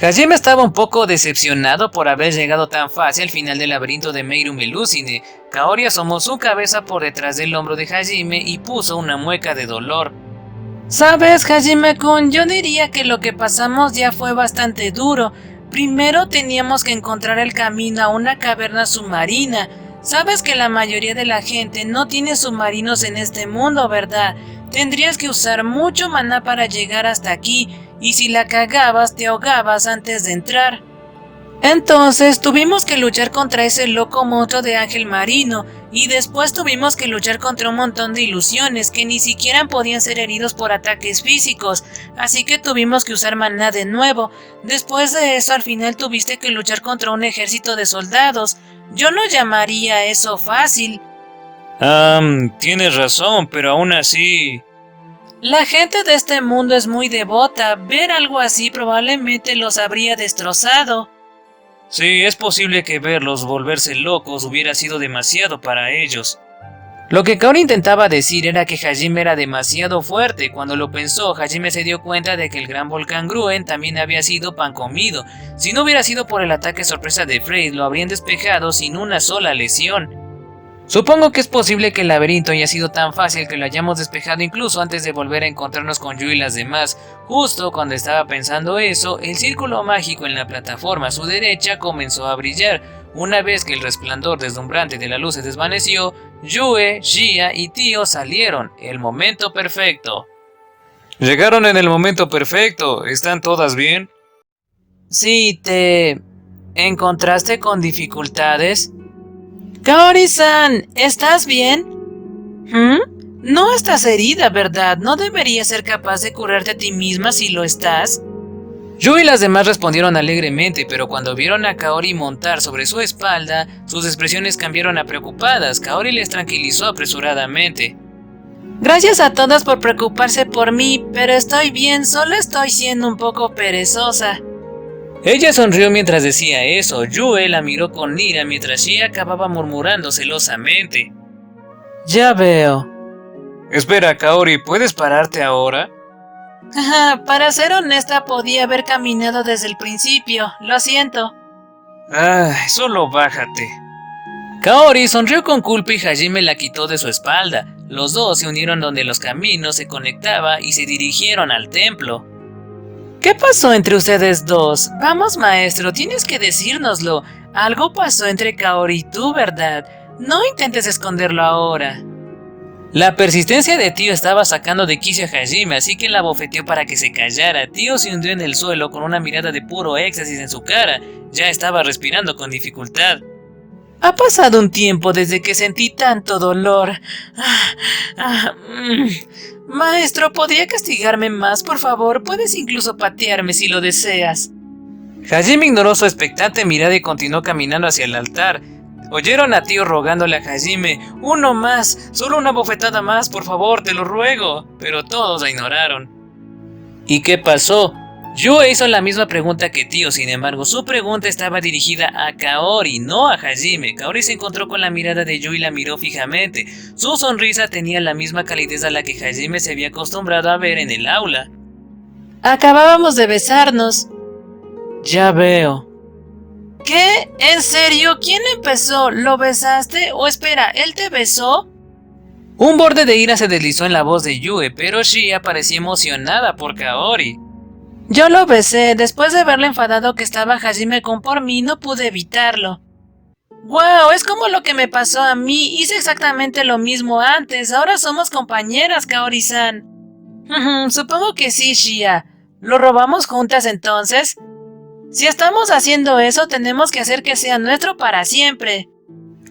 Hajime estaba un poco decepcionado por haber llegado tan fácil al final del laberinto de Meiru Melusine. Kaori asomó su cabeza por detrás del hombro de Hajime y puso una mueca de dolor. ¿Sabes, Hajime-kun? Yo diría que lo que pasamos ya fue bastante duro. Primero teníamos que encontrar el camino a una caverna submarina. Sabes que la mayoría de la gente no tiene submarinos en este mundo, ¿verdad? Tendrías que usar mucho maná para llegar hasta aquí, y si la cagabas te ahogabas antes de entrar. Entonces tuvimos que luchar contra ese loco monstruo de ángel marino, y después tuvimos que luchar contra un montón de ilusiones que ni siquiera podían ser heridos por ataques físicos, así que tuvimos que usar maná de nuevo. Después de eso al final tuviste que luchar contra un ejército de soldados. Yo no llamaría eso fácil. Tienes razón, pero aún así... La gente de este mundo es muy devota, ver algo así probablemente los habría destrozado. Sí, es posible que verlos volverse locos hubiera sido demasiado para ellos. Lo que Kaori intentaba decir era que Hajime era demasiado fuerte. Cuando lo pensó, Hajime se dio cuenta de que el gran volcán Gruen también había sido pan comido. Si no hubiera sido por el ataque sorpresa de Freud, lo habrían despejado sin una sola lesión. Supongo que es posible que el laberinto haya sido tan fácil que lo hayamos despejado incluso antes de volver a encontrarnos con Yu y las demás. Justo cuando estaba pensando eso, el círculo mágico en la plataforma a su derecha comenzó a brillar. Una vez que el resplandor deslumbrante de la luz se desvaneció, Yue, Shia y Tio salieron. El momento perfecto. Llegaron en el momento perfecto. ¿Están todas bien? Sí, ¿te encontraste con dificultades? Kaori-san, ¿estás bien? ¿Mm? No estás herida, ¿verdad? ¿No deberías ser capaz de curarte a ti misma si lo estás? Yui y las demás respondieron alegremente, pero cuando vieron a Kaori montar sobre su espalda, sus expresiones cambiaron a preocupadas. Kaori les tranquilizó apresuradamente. Gracias a todas por preocuparse por mí, pero estoy bien, solo estoy siendo un poco perezosa. Ella sonrió mientras decía eso. Yue la miró con ira mientras Shia acababa murmurando celosamente. Ya veo. Espera, Kaori, ¿puedes pararte ahora? Para ser honesta, podía haber caminado desde el principio, lo siento. Solo bájate. Kaori sonrió con culpa y Hajime la quitó de su espalda. Los dos se unieron donde los caminos se conectaban y se dirigieron al templo. ¿Qué pasó entre ustedes dos? Vamos, maestro, tienes que decírnoslo. Algo pasó entre Kaori y tú, ¿verdad? No intentes esconderlo ahora. La persistencia de Tío estaba sacando de quicio a Hajime, así que la bofeteó para que se callara. Tío se hundió en el suelo con una mirada de puro éxtasis en su cara. Ya estaba respirando con dificultad. Ha pasado un tiempo desde que sentí tanto dolor. Maestro, ¿podría castigarme más, por favor? Puedes incluso patearme si lo deseas. Hajime ignoró su expectante mirada y continuó caminando hacia el altar. Oyeron a Tío rogándole a Hajime, uno más, solo una bofetada más, por favor, te lo ruego. Pero todos la ignoraron. ¿Y qué pasó? Yue hizo la misma pregunta que Tío, sin embargo, su pregunta estaba dirigida a Kaori, no a Hajime. Kaori se encontró con la mirada de Yue y la miró fijamente. Su sonrisa tenía la misma calidez a la que Hajime se había acostumbrado a ver en el aula. Acabábamos de besarnos. Ya veo. ¿Qué? ¿En serio? ¿Quién empezó? ¿Lo besaste? O espera, ¿él te besó? Un borde de ira se deslizó en la voz de Yue, pero Shia parecía emocionada por Kaori. Yo lo besé. Después de verle enfadado que estaba Hajime-kun por mí, no pude evitarlo. ¡Wow! Es como lo que me pasó a mí. Hice exactamente lo mismo antes. Ahora somos compañeras, Kaori-san. Supongo que sí, Shia. ¿Lo robamos juntas entonces? Si estamos haciendo eso, tenemos que hacer que sea nuestro para siempre.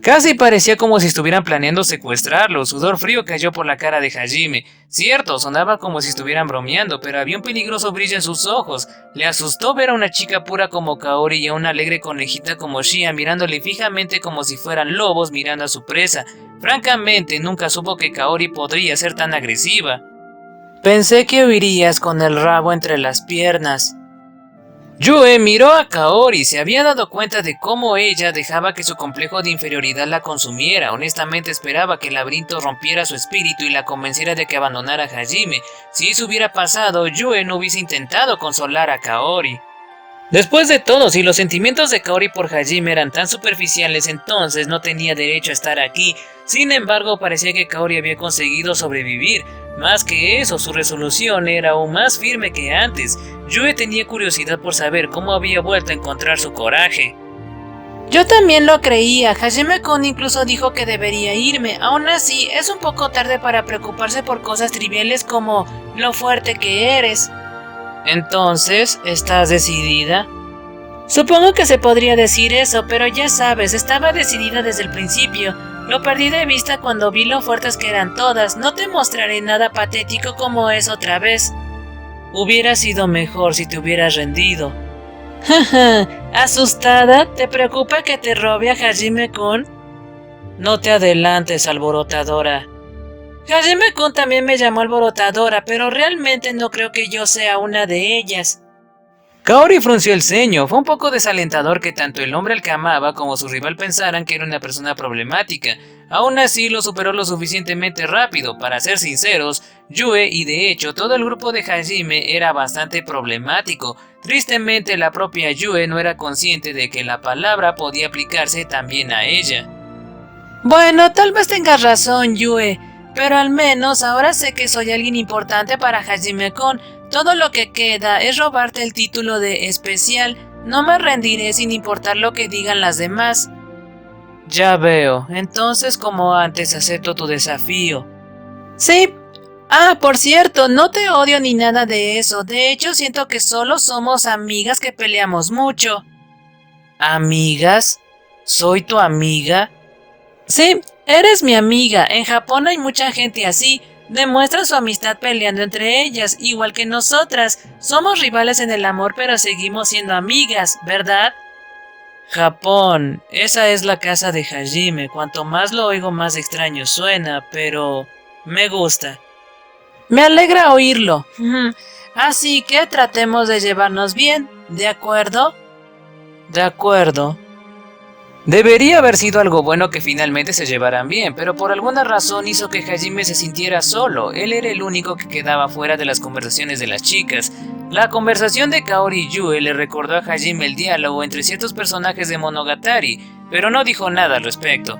Casi parecía como si estuvieran planeando secuestrarlo. Sudor frío cayó por la cara de Hajime. Cierto, sonaba como si estuvieran bromeando, pero había un peligroso brillo en sus ojos. Le asustó ver a una chica pura como Kaori y a una alegre conejita como Shia mirándole fijamente como si fueran lobos mirando a su presa. Francamente, nunca supo que Kaori podría ser tan agresiva. Pensé que huirías con el rabo entre las piernas. Yue miró a Kaori, se había dado cuenta de cómo ella dejaba que su complejo de inferioridad la consumiera. Honestamente esperaba que el laberinto rompiera su espíritu y la convenciera de que abandonara a Hajime. Si eso hubiera pasado, Yue no hubiese intentado consolar a Kaori. Después de todo, si los sentimientos de Kaori por Hajime eran tan superficiales, entonces no tenía derecho a estar aquí. Sin embargo, parecía que Kaori había conseguido sobrevivir. Más que eso, su resolución era aún más firme que antes. Yue tenía curiosidad por saber cómo había vuelto a encontrar su coraje. Yo también lo creía. Hajime-kun incluso dijo que debería irme. Aún así, es un poco tarde para preocuparse por cosas triviales como lo fuerte que eres. Entonces, ¿estás decidida? Supongo que se podría decir eso, pero ya sabes, estaba decidida desde el principio. Lo perdí de vista cuando vi lo fuertes que eran todas. No te mostraré nada patético como es otra vez. Hubiera sido mejor si te hubieras rendido. ¿Asustada? ¿Te preocupa que te robe a Hajime-kun? No te adelantes, alborotadora. Hajime-kun también me llamó alborotadora, pero realmente no creo que yo sea una de ellas. Kaori frunció el ceño. Fue un poco desalentador que tanto el hombre al que amaba como su rival pensaran que era una persona problemática. Aún así lo superó lo suficientemente rápido. Para ser sinceros, Yue y de hecho todo el grupo de Hajime era bastante problemático. Tristemente la propia Yue no era consciente de que la palabra podía aplicarse también a ella. Bueno, tal vez tengas razón, Yue, pero al menos ahora sé que soy alguien importante para Hajime-kun. Todo lo que queda es robarte el título de especial. No me rendiré sin importar lo que digan las demás. Ya veo. Entonces, como antes, acepto tu desafío. Sí, Ah, por cierto, no te odio ni nada de eso. De hecho, siento que solo somos amigas que peleamos mucho. ¿Amigas? ¿Soy tu amiga? Sí, eres mi amiga. En Japón hay mucha gente así. Demuestran su amistad peleando entre ellas, igual que nosotras. Somos rivales en el amor, pero seguimos siendo amigas, ¿verdad? Japón, esa es la casa de Hajime. Cuanto más lo oigo, más extraño suena, pero me gusta. Me alegra oírlo. Así que tratemos de llevarnos bien, ¿de acuerdo? De acuerdo. Debería haber sido algo bueno que finalmente se llevaran bien, pero por alguna razón hizo que Hajime se sintiera solo. Él era el único que quedaba fuera de las conversaciones de las chicas. La conversación de Kaori y Yue le recordó a Hajime el diálogo entre ciertos personajes de Monogatari, pero no dijo nada al respecto.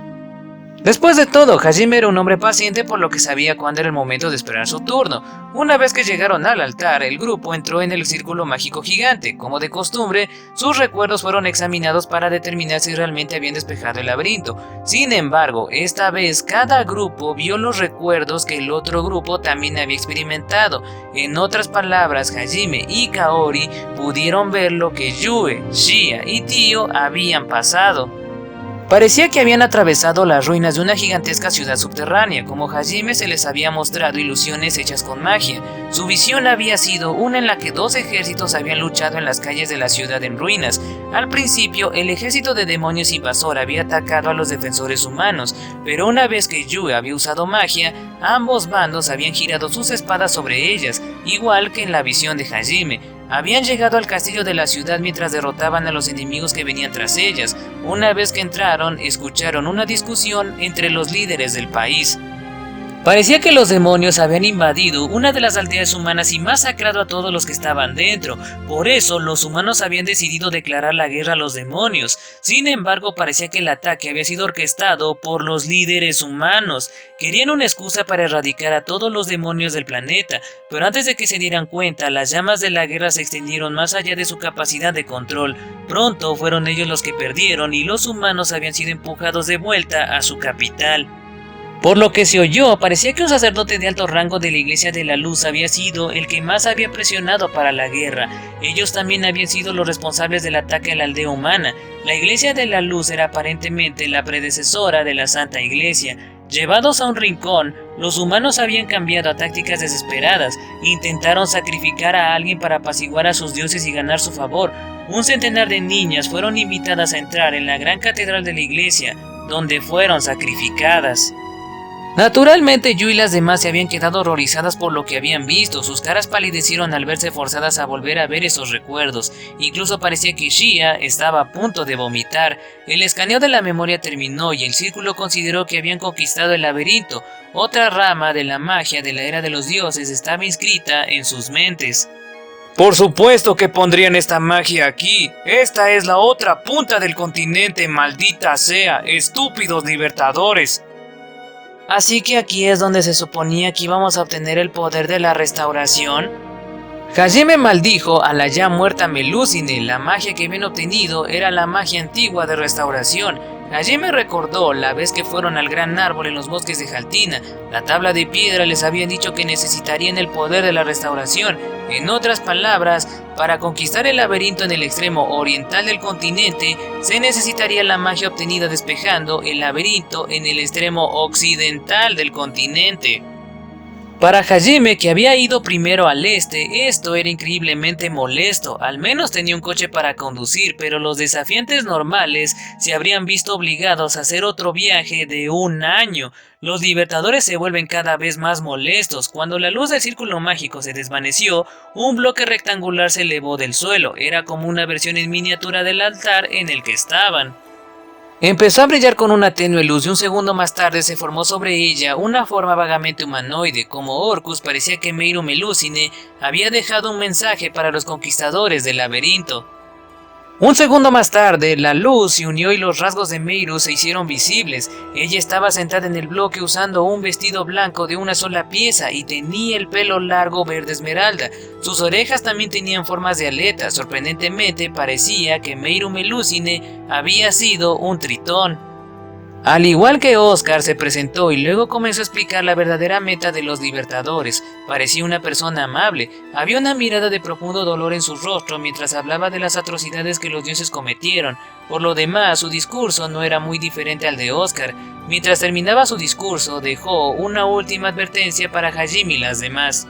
Después de todo, Hajime era un hombre paciente, por lo que sabía cuándo era el momento de esperar su turno. Una vez que llegaron al altar, el grupo entró en el círculo mágico gigante. Como de costumbre, sus recuerdos fueron examinados para determinar si realmente habían despejado el laberinto. Sin embargo, esta vez cada grupo vio los recuerdos que el otro grupo también había experimentado. En otras palabras, Hajime y Kaori pudieron ver lo que Yue, Shia y Tio habían pasado. Parecía que habían atravesado las ruinas de una gigantesca ciudad subterránea. Como Hajime se les había mostrado ilusiones hechas con magia. Su visión había sido una en la que dos ejércitos habían luchado en las calles de la ciudad en ruinas. Al principio, el ejército de demonios invasor había atacado a los defensores humanos, pero una vez que Yue había usado magia, ambos bandos habían girado sus espadas sobre ellas, igual que en la visión de Hajime. Habían llegado al castillo de la ciudad mientras derrotaban a los enemigos que venían tras ellas. Una vez que entraron, escucharon una discusión entre los líderes del país. Parecía que los demonios habían invadido una de las aldeas humanas y masacrado a todos los que estaban dentro. Por eso, los humanos habían decidido declarar la guerra a los demonios. Sin embargo, parecía que el ataque había sido orquestado por los líderes humanos. Querían una excusa para erradicar a todos los demonios del planeta, pero antes de que se dieran cuenta, las llamas de la guerra se extendieron más allá de su capacidad de control. Pronto fueron ellos los que perdieron y los humanos habían sido empujados de vuelta a su capital. Por lo que se oyó, parecía que un sacerdote de alto rango de la Iglesia de la Luz había sido el que más había presionado para la guerra. Ellos también habían sido los responsables del ataque a la aldea humana. La Iglesia de la Luz era aparentemente la predecesora de la Santa Iglesia. Llevados a un rincón, los humanos habían cambiado a tácticas desesperadas. Intentaron sacrificar a alguien para apaciguar a sus dioses y ganar su favor. Un centenar de niñas fueron invitadas a entrar en la gran catedral de la iglesia, donde fueron sacrificadas. Naturalmente, Yue y las demás se habían quedado horrorizadas por lo que habían visto. Sus caras palidecieron al verse forzadas a volver a ver esos recuerdos. Incluso parecía que Shia estaba a punto de vomitar. El escaneo de la memoria terminó y el círculo consideró que habían conquistado el laberinto. Otra rama de la magia de la era de los dioses estaba inscrita en sus mentes. Por supuesto que pondrían esta magia aquí. Esta es la otra punta del continente, maldita sea, estúpidos libertadores. Así que aquí es donde se suponía que íbamos a obtener el poder de la restauración. Hajime maldijo a la ya muerta Melusine. La magia que habían obtenido era la magia antigua de restauración. Hajime recordó la vez que fueron al gran árbol en los bosques de Haltina. La tabla de piedra les había dicho que necesitarían el poder de la restauración. En otras palabras, para conquistar el laberinto en el extremo oriental del continente, se necesitaría la magia obtenida despejando el laberinto en el extremo occidental del continente. Para Hajime, que había ido primero al este, esto era increíblemente molesto. Al menos tenía un coche para conducir, pero los desafiantes normales se habrían visto obligados a hacer otro viaje de un año. Los libertadores se vuelven cada vez más molestos. Cuando la luz del círculo mágico se desvaneció, un bloque rectangular se elevó del suelo. Era como una versión en miniatura del altar en el que estaban. Empezó a brillar con una tenue luz y un segundo más tarde se formó sobre ella una forma vagamente humanoide. Como Orcus, parecía que Meiru Melusine había dejado un mensaje para los conquistadores del laberinto. Un segundo más tarde, la luz se unió y los rasgos de Meiru se hicieron visibles. Ella estaba sentada en el bloque usando un vestido blanco de una sola pieza y tenía el pelo largo verde esmeralda. Sus orejas también tenían formas de aletas. Sorprendentemente, parecía que Meiru Melusine había sido un tritón. Al igual que Oscar, se presentó y luego comenzó a explicar la verdadera meta de los Libertadores. Parecía una persona amable, había una mirada de profundo dolor en su rostro mientras hablaba de las atrocidades que los dioses cometieron. Por lo demás, su discurso no era muy diferente al de Oscar. Mientras terminaba su discurso, dejó una última advertencia para Hajime y las demás.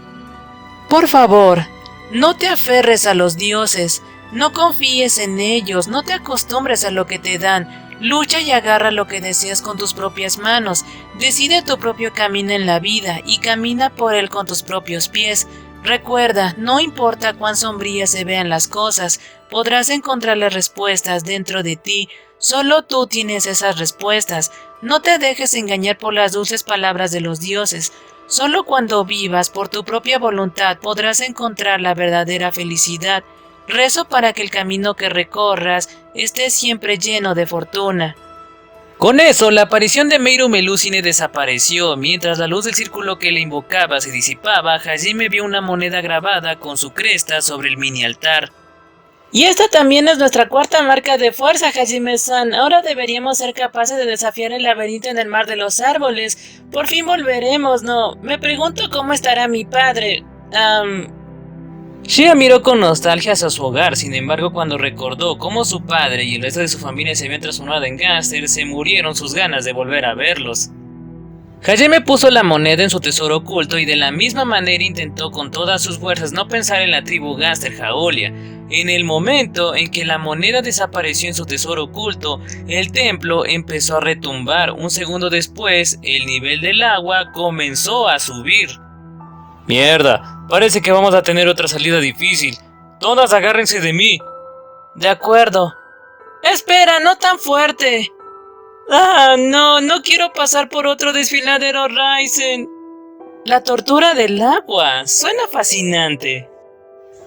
Por favor, no te aferres a los dioses, no confíes en ellos, no te acostumbres a lo que te dan. Lucha y agarra lo que deseas con tus propias manos. Decide tu propio camino en la vida y camina por él con tus propios pies. Recuerda, no importa cuán sombrías se vean las cosas, podrás encontrar las respuestas dentro de ti. Solo tú tienes esas respuestas. No te dejes engañar por las dulces palabras de los dioses. Solo cuando vivas por tu propia voluntad podrás encontrar la verdadera felicidad. Rezo para que el camino que recorras esté siempre lleno de fortuna. Con eso, la aparición de Meiru Melusine desapareció. Mientras la luz del círculo que le invocaba se disipaba, Hajime vio una moneda grabada con su cresta sobre el mini altar. Y esta también es nuestra cuarta marca de fuerza, Hajime-san. Ahora deberíamos ser capaces de desafiar el laberinto en el mar de los árboles. Por fin volveremos, ¿no? Me pregunto cómo estará mi padre. Shia miró con nostalgia hacia su hogar. Sin embargo, cuando recordó cómo su padre y el resto de su familia se habían transformado en gángsters, se murieron sus ganas de volver a verlos. Hajime puso la moneda en su tesoro oculto y de la misma manera intentó con todas sus fuerzas no pensar en la tribu gángster Jaolia. En el momento en que la moneda desapareció en su tesoro oculto, el templo empezó a retumbar. Un segundo después, el nivel del agua comenzó a subir. Mierda, parece que vamos a tener otra salida difícil. Todas agárrense de mí. De acuerdo. Espera, no tan fuerte. No quiero pasar por otro desfiladero Raizen. La tortura del agua, suena fascinante.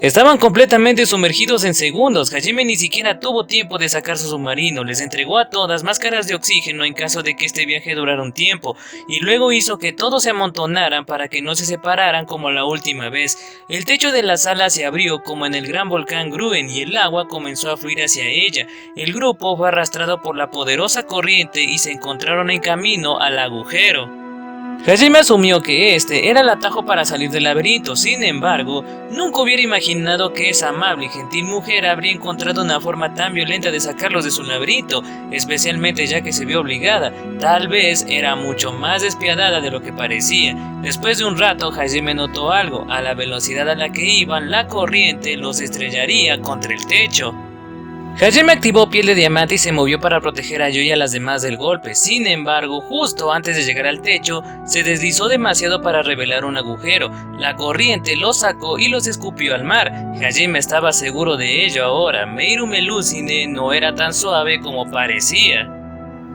Estaban completamente sumergidos en segundos. Hajime ni siquiera tuvo tiempo de sacar su submarino. Les entregó a todas máscaras de oxígeno en caso de que este viaje durara un tiempo, y luego hizo que todos se amontonaran para que no se separaran como la última vez. El techo de la sala se abrió como en el gran volcán Gruen y el agua comenzó a fluir hacia ella. El grupo fue arrastrado por la poderosa corriente y se encontraron en camino al agujero. Hajime asumió que este era el atajo para salir del laberinto. Sin embargo, nunca hubiera imaginado que esa amable y gentil mujer habría encontrado una forma tan violenta de sacarlos de su laberinto, especialmente ya que se vio obligada. Tal vez era mucho más despiadada de lo que parecía. Después de un rato, Hajime notó algo. A la velocidad a la que iban, la corriente los estrellaría contra el techo. Hajime activó piel de diamante y se movió para proteger a Yo y a las demás del golpe. Sin embargo, justo antes de llegar al techo, se deslizó demasiado para revelar un agujero. La corriente los sacó y los escupió al mar. Hajime estaba seguro de ello ahora. Meiru Melusine no era tan suave como parecía.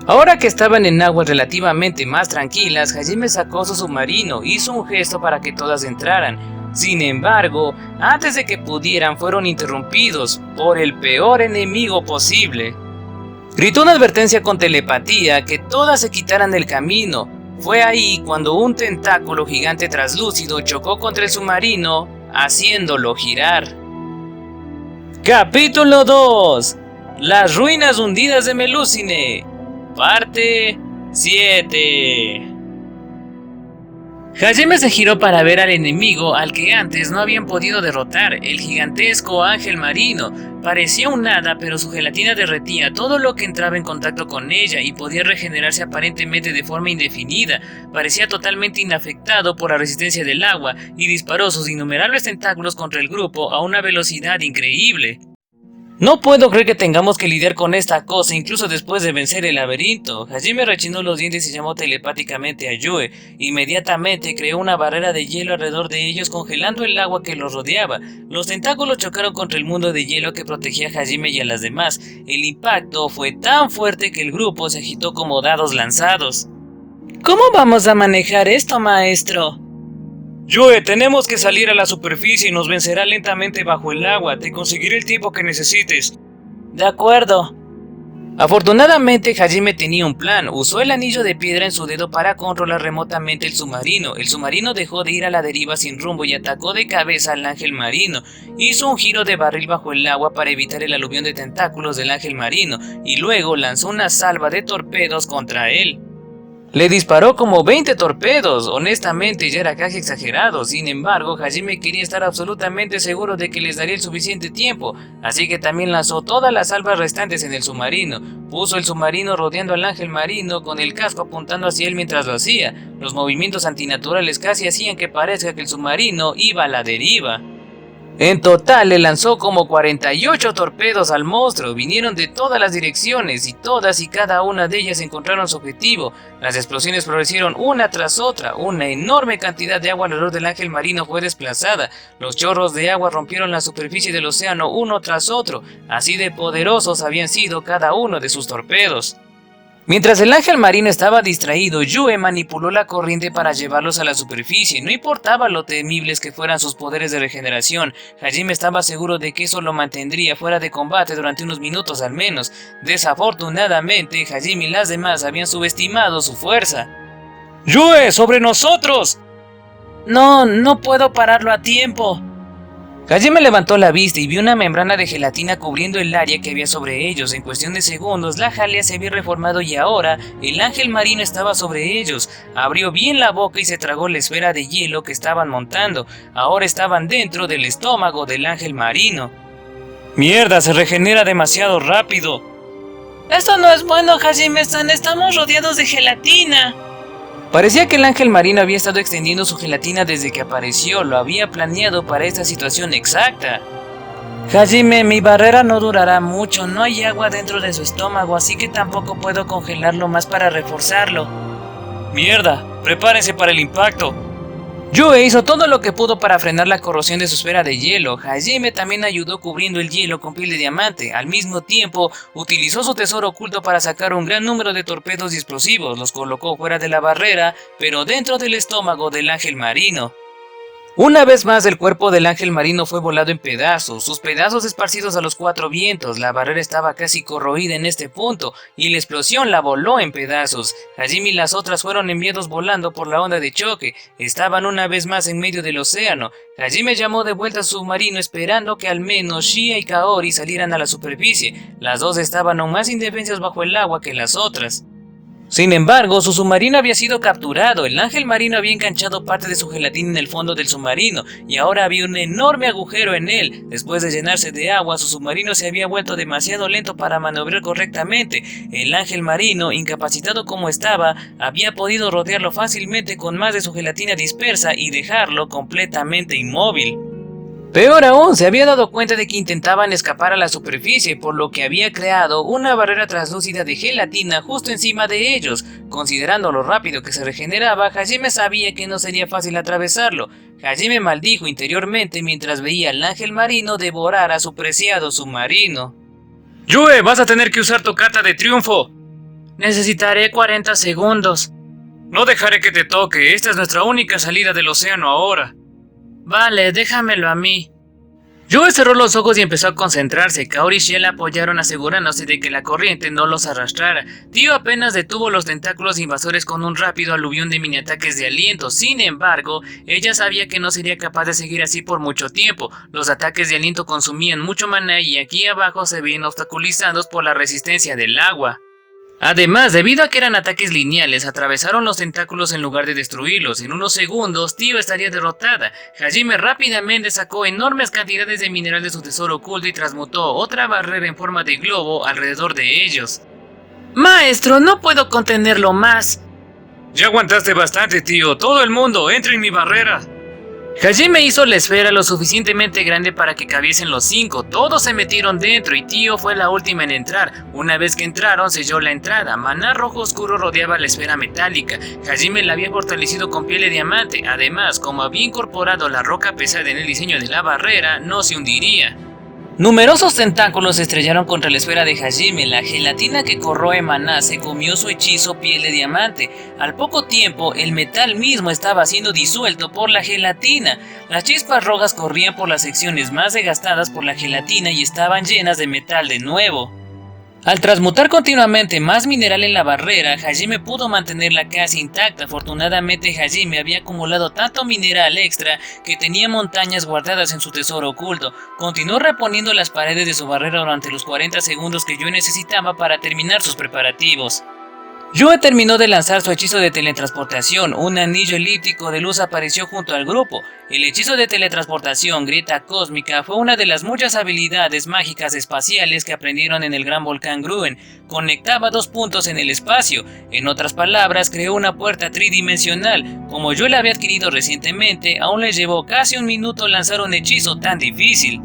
Ahora que estaban en aguas relativamente más tranquilas, Hajime sacó su submarino, hizo un gesto para que todas entraran. Sin embargo, antes de que pudieran, fueron interrumpidos por el peor enemigo posible. Gritó una advertencia con telepatía que todas se quitaran del camino. Fue ahí cuando un tentáculo gigante traslúcido chocó contra el submarino, haciéndolo girar. Capítulo 2: Las ruinas hundidas de Melusine, parte 7. Hajime se giró para ver al enemigo al que antes no habían podido derrotar, el gigantesco ángel marino. Parecía un hada, pero su gelatina derretía todo lo que entraba en contacto con ella y podía regenerarse aparentemente de forma indefinida. Parecía totalmente inafectado por la resistencia del agua y disparó sus innumerables tentáculos contra el grupo a una velocidad increíble. No puedo creer que tengamos que lidiar con esta cosa incluso después de vencer el laberinto. Hajime rechinó los dientes y llamó telepáticamente a Yue. Inmediatamente creó una barrera de hielo alrededor de ellos, congelando el agua que los rodeaba. Los tentáculos chocaron contra el mundo de hielo que protegía a Hajime y a las demás. El impacto fue tan fuerte que el grupo se agitó como dados lanzados. ¿Cómo vamos a manejar esto, maestro? Yue, tenemos que salir a la superficie y nos vencerá lentamente bajo el agua. Te conseguiré el tiempo que necesites. De acuerdo. Afortunadamente, Hajime tenía un plan. Usó el anillo de piedra en su dedo para controlar remotamente el submarino. El submarino dejó de ir a la deriva sin rumbo y atacó de cabeza al ángel marino. Hizo un giro de barril bajo el agua para evitar el aluvión de tentáculos del ángel marino y luego lanzó una salva de torpedos contra él. Le disparó como 20 torpedos, honestamente ya era casi exagerado. Sin embargo, Hajime quería estar absolutamente seguro de que les daría el suficiente tiempo, así que también lanzó todas las salvas restantes en el submarino. Puso el submarino rodeando al ángel marino con el casco apuntando hacia él mientras lo hacía. Los movimientos antinaturales casi hacían que parezca que el submarino iba a la deriva. En total le lanzó como 48 torpedos al monstruo, vinieron de todas las direcciones y todas y cada una de ellas encontraron su objetivo. Las explosiones florecieron una tras otra, una enorme cantidad de agua alrededor del ángel marino fue desplazada, los chorros de agua rompieron la superficie del océano uno tras otro, así de poderosos habían sido cada uno de sus torpedos. Mientras el ángel marino estaba distraído, Yue manipuló la corriente para llevarlos a la superficie. No importaba lo temibles que fueran sus poderes de regeneración, Hajime estaba seguro de que eso lo mantendría fuera de combate durante unos minutos al menos. Desafortunadamente, Hajime y las demás habían subestimado su fuerza. ¡Yue, sobre nosotros! No puedo pararlo a tiempo. Hajime levantó la vista y vio una membrana de gelatina cubriendo el área que había sobre ellos. En cuestión de segundos, la jalea se había reformado y ahora el ángel marino estaba sobre ellos. Abrió bien la boca y se tragó la esfera de hielo que estaban montando. Ahora estaban dentro del estómago del ángel marino. ¡Mierda, se regenera demasiado rápido! Esto no es bueno, Hajime-san, estamos rodeados de gelatina. Parecía que el ángel marino había estado extendiendo su gelatina desde que apareció, lo había planeado para esta situación exacta. Hajime, mi barrera no durará mucho, no hay agua dentro de su estómago, así que tampoco puedo congelarlo más para reforzarlo. ¡Mierda! ¡Prepárense para el impacto! Yue hizo todo lo que pudo para frenar la corrosión de su esfera de hielo. Hajime también ayudó cubriendo el hielo con piel de diamante. Al mismo tiempo, utilizó su tesoro oculto para sacar un gran número de torpedos y explosivos. Los colocó fuera de la barrera, pero dentro del estómago del ángel marino. Una vez más el cuerpo del ángel marino fue volado en pedazos, sus pedazos esparcidos a los cuatro vientos. La barrera estaba casi corroída en este punto y la explosión la voló en pedazos. Hajime y las otras fueron enviados volando por la onda de choque. Estaban una vez más en medio del océano. Hajime llamó de vuelta a su submarino esperando que al menos Shia y Kaori salieran a la superficie. Las dos estaban aún más indefensas bajo el agua que las otras. Sin embargo, su submarino había sido capturado. El ángel marino había enganchado parte de su gelatina en el fondo del submarino y ahora había un enorme agujero en él. Después de llenarse de agua, su submarino se había vuelto demasiado lento para maniobrar correctamente. El ángel marino, incapacitado como estaba, había podido rodearlo fácilmente con más de su gelatina dispersa y dejarlo completamente inmóvil. Peor aún, se había dado cuenta de que intentaban escapar a la superficie, por lo que había creado una barrera translúcida de gelatina justo encima de ellos. Considerando lo rápido que se regeneraba, Hajime sabía que no sería fácil atravesarlo. Hajime maldijo interiormente mientras veía al ángel marino devorar a su preciado submarino. ¡Yue, vas a tener que usar tu carta de triunfo! Necesitaré 40 segundos. No dejaré que te toque, esta es nuestra única salida del océano ahora. Vale, déjamelo a mí. Yue cerró los ojos y empezó a concentrarse. Kaori y Shia la apoyaron asegurándose de que la corriente no los arrastrara. Tio apenas detuvo los tentáculos invasores con un rápido aluvión de mini ataques de aliento. Sin embargo, ella sabía que no sería capaz de seguir así por mucho tiempo. Los ataques de aliento consumían mucho maná y aquí abajo se veían obstaculizados por la resistencia del agua. Además, debido a que eran ataques lineales, atravesaron los tentáculos en lugar de destruirlos. En unos segundos, Tio estaría derrotada. Hajime rápidamente sacó enormes cantidades de mineral de su tesoro oculto y transmutó otra barrera en forma de globo alrededor de ellos. Maestro, no puedo contenerlo más. Ya aguantaste bastante, tío. Todo el mundo, entra en mi barrera. Hajime hizo la esfera lo suficientemente grande para que cabiesen los 5. Todos se metieron dentro y Tio fue la última en entrar. Una vez que entraron, selló la entrada. Maná rojo oscuro rodeaba la esfera metálica. Hajime la había fortalecido con piel de diamante. Además, como había incorporado la roca pesada en el diseño de la barrera, no se hundiría. Numerosos tentáculos se estrellaron contra la esfera de Hajime. La gelatina que corroe maná se comió su hechizo piel de diamante. Al poco tiempo, el metal mismo estaba siendo disuelto por la gelatina. Las chispas rojas corrían por las secciones más desgastadas por la gelatina y estaban llenas de metal de nuevo. Al transmutar continuamente más mineral en la barrera, Hajime pudo mantenerla casi intacta. Afortunadamente, Hajime había acumulado tanto mineral extra que tenía montañas guardadas en su tesoro oculto. Continuó reponiendo las paredes de su barrera durante los 40 segundos que Yue necesitaba para terminar sus preparativos. Yue terminó de lanzar su hechizo de teletransportación. Un anillo elíptico de luz apareció junto al grupo. El hechizo de teletransportación, Grieta Cósmica, fue una de las muchas habilidades mágicas espaciales que aprendieron en el gran volcán Gruen. Conectaba 2 puntos en el espacio. En otras palabras, creó una puerta tridimensional. Como Yue la había adquirido recientemente, aún le llevó casi un minuto lanzar un hechizo tan difícil.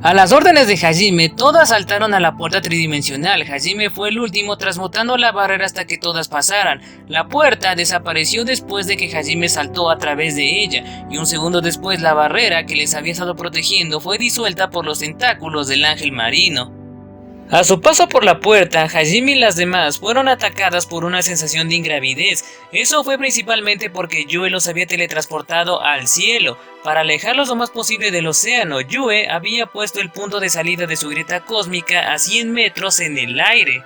A las órdenes de Hajime, todas saltaron a la puerta tridimensional. Hajime fue el último, transmutando la barrera hasta que todas pasaran. La puerta desapareció después de que Hajime saltó a través de ella, y un segundo después la barrera que les había estado protegiendo fue disuelta por los tentáculos del ángel marino. A su paso por la puerta, Hajime y las demás fueron atacadas por una sensación de ingravidez. Eso fue principalmente porque Yue los había teletransportado al cielo. Para alejarlos lo más posible del océano, Yue había puesto el punto de salida de su grieta cósmica a 100 metros en el aire.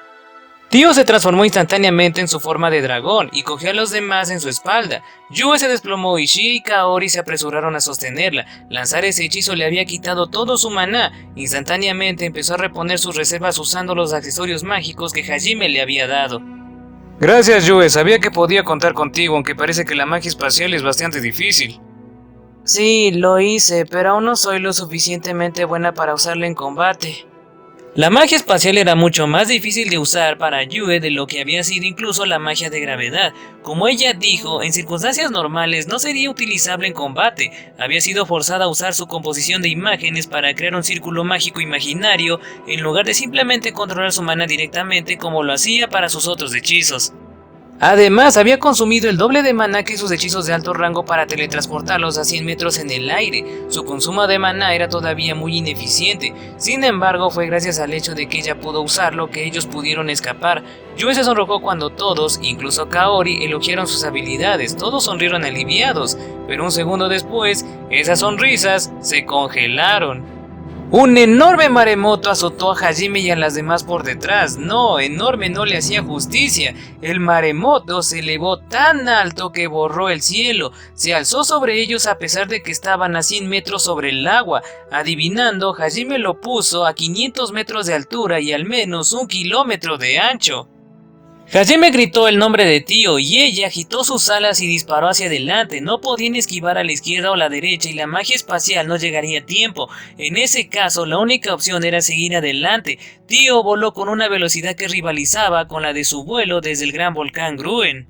Tio se transformó instantáneamente en su forma de dragón y cogió a los demás en su espalda. Yue se desplomó y Shie y Kaori se apresuraron a sostenerla. Lanzar ese hechizo le había quitado todo su maná. Instantáneamente empezó a reponer sus reservas usando los accesorios mágicos que Hajime le había dado. Gracias, Yue. Sabía que podía contar contigo, aunque parece que la magia espacial es bastante difícil. Sí, lo hice, pero aún no soy lo suficientemente buena para usarla en combate. La magia espacial era mucho más difícil de usar para Yue de lo que había sido incluso la magia de gravedad. Como ella dijo, en circunstancias normales no sería utilizable en combate. Había sido forzada a usar su composición de imágenes para crear un círculo mágico imaginario en lugar de simplemente controlar su maná directamente como lo hacía para sus otros hechizos. Además, había consumido el doble de maná que sus hechizos de alto rango para teletransportarlos a 100 metros en el aire. Su consumo de maná era todavía muy ineficiente. Sin embargo, fue gracias al hecho de que ella pudo usarlo que ellos pudieron escapar. Yue se sonrojó cuando todos, incluso Kaori, elogiaron sus habilidades. Todos sonrieron aliviados, pero un segundo después, esas sonrisas se congelaron. Un enorme maremoto azotó a Hajime y a las demás por detrás. No, enorme no le hacía justicia. El maremoto se elevó tan alto que borró el cielo. Se alzó sobre ellos a pesar de que estaban a 100 metros sobre el agua. Adivinando, Hajime lo puso a 500 metros de altura y al menos 1 kilómetro de ancho. Hajime gritó el nombre de Tio y ella agitó sus alas y disparó hacia adelante. No podían esquivar a la izquierda o a la derecha y la magia espacial no llegaría a tiempo. En ese caso, la única opción era seguir adelante. Tio voló con una velocidad que rivalizaba con la de su vuelo desde el gran volcán Gruen.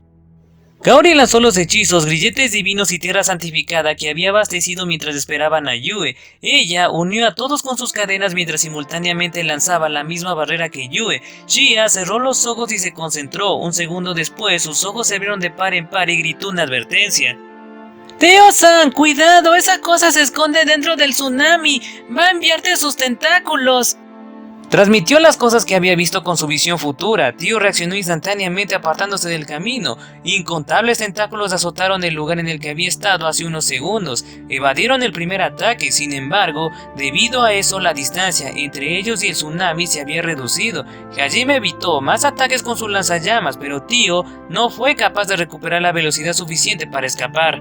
Kaori lanzó los hechizos, grilletes divinos y tierra santificada que había abastecido mientras esperaban a Yue. Ella unió a todos con sus cadenas mientras simultáneamente lanzaba la misma barrera que Yue. Shia cerró los ojos y se concentró. Un segundo después, sus ojos se abrieron de par en par y gritó una advertencia. Teo-san, cuidado, esa cosa se esconde dentro del tsunami. Va a enviarte sus tentáculos. Transmitió las cosas que había visto con su visión futura. Tio reaccionó instantáneamente apartándose del camino. Incontables tentáculos azotaron el lugar en el que había estado hace unos segundos. Evadieron el primer ataque, sin embargo, debido a eso la distancia entre ellos y el tsunami se había reducido. Hajime evitó más ataques con sus lanzallamas, pero Tio no fue capaz de recuperar la velocidad suficiente para escapar.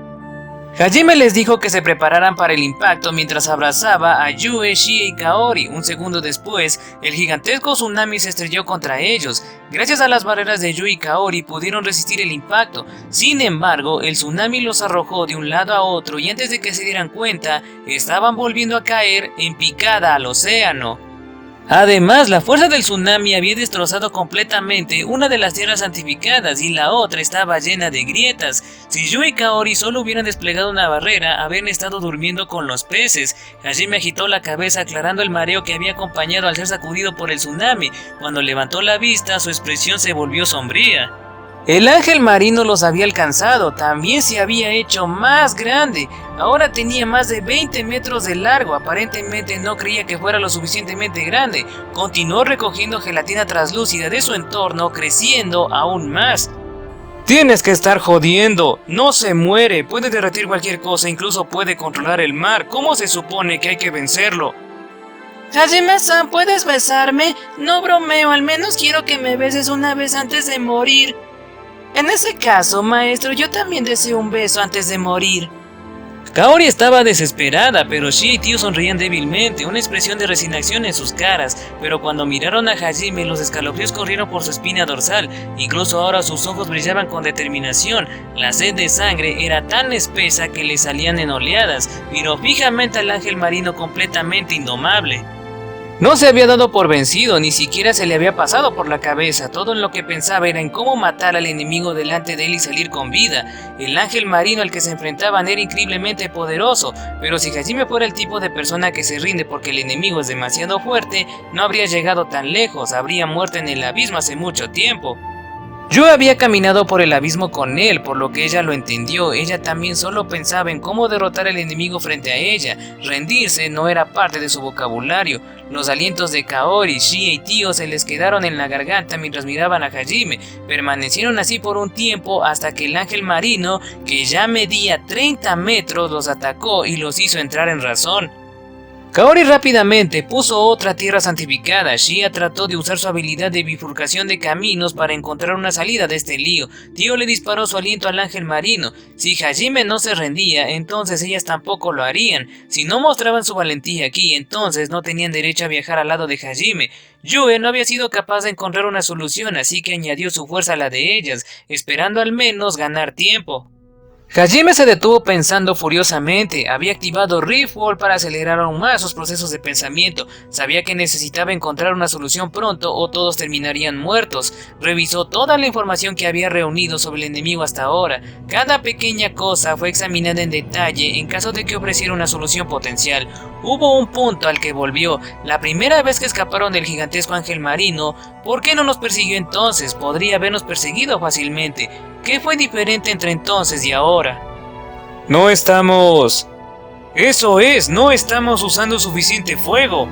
Hajime les dijo que se prepararan para el impacto mientras abrazaba a Yue, Shie y Kaori. Un segundo después, el gigantesco tsunami se estrelló contra ellos. Gracias a las barreras de Yue y Kaori pudieron resistir el impacto. Sin embargo, el tsunami los arrojó de un lado a otro y antes de que se dieran cuenta, estaban volviendo a caer en picada al océano. Además, la fuerza del tsunami había destrozado completamente una de las tierras santificadas y la otra estaba llena de grietas. Si Yue y Kaori solo hubieran desplegado una barrera, habrían estado durmiendo con los peces. Hajime agitó la cabeza aclarando el mareo que había acompañado al ser sacudido por el tsunami. Cuando levantó la vista, su expresión se volvió sombría. El ángel marino los había alcanzado, también se había hecho más grande. Ahora tenía más de 20 metros de largo, aparentemente no creía que fuera lo suficientemente grande. Continuó recogiendo gelatina translúcida de su entorno, creciendo aún más. Tienes que estar jodiendo, no se muere, puede derretir cualquier cosa, incluso puede controlar el mar. ¿Cómo se supone que hay que vencerlo? Hajime-san, ¿puedes besarme? No bromeo, al menos quiero que me beses una vez antes de morir. En ese caso, maestro, yo también deseo un beso antes de morir. Kaori estaba desesperada, pero Shie y Tio sonreían débilmente, una expresión de resignación en sus caras, pero cuando miraron a Hajime los escalofríos corrieron por su espina dorsal, incluso ahora sus ojos brillaban con determinación, la sed de sangre era tan espesa que le salían en oleadas, miró fijamente al ángel marino completamente indomable. No se había dado por vencido, ni siquiera se le había pasado por la cabeza, todo en lo que pensaba era en cómo matar al enemigo delante de él y salir con vida. El ángel marino al que se enfrentaban era increíblemente poderoso, pero si Hajime fuera el tipo de persona que se rinde porque el enemigo es demasiado fuerte, no habría llegado tan lejos, habría muerto en el abismo hace mucho tiempo. Yo había caminado por el abismo con él, por lo que ella lo entendió. Ella también solo pensaba en cómo derrotar al enemigo frente a ella. Rendirse no era parte de su vocabulario. Los alientos de Kaori, Shie y Tio se les quedaron en la garganta mientras miraban a Hajime. Permanecieron así por un tiempo hasta que el ángel marino, que ya medía 30 metros, los atacó y los hizo entrar en razón. Kaori rápidamente puso otra tierra santificada. Shia trató de usar su habilidad de bifurcación de caminos para encontrar una salida de este lío. Tio le disparó su aliento al ángel marino. Si Hajime no se rendía, entonces ellas tampoco lo harían. Si no mostraban su valentía aquí, entonces no tenían derecho a viajar al lado de Hajime. Yue no había sido capaz de encontrar una solución, así que añadió su fuerza a la de ellas, esperando al menos ganar tiempo. Hajime se detuvo pensando furiosamente. Había activado Riftwall para acelerar aún más sus procesos de pensamiento. Sabía que necesitaba encontrar una solución pronto o todos terminarían muertos. Revisó toda la información que había reunido sobre el enemigo hasta ahora. Cada pequeña cosa fue examinada en detalle en caso de que ofreciera una solución potencial. Hubo un punto al que volvió. La primera vez que escaparon del gigantesco ángel marino, ¿por qué no nos persiguió entonces? Podría habernos perseguido fácilmente. ¿Qué fue diferente entre entonces y ahora? No estamos... Eso es, no estamos usando suficiente fuego.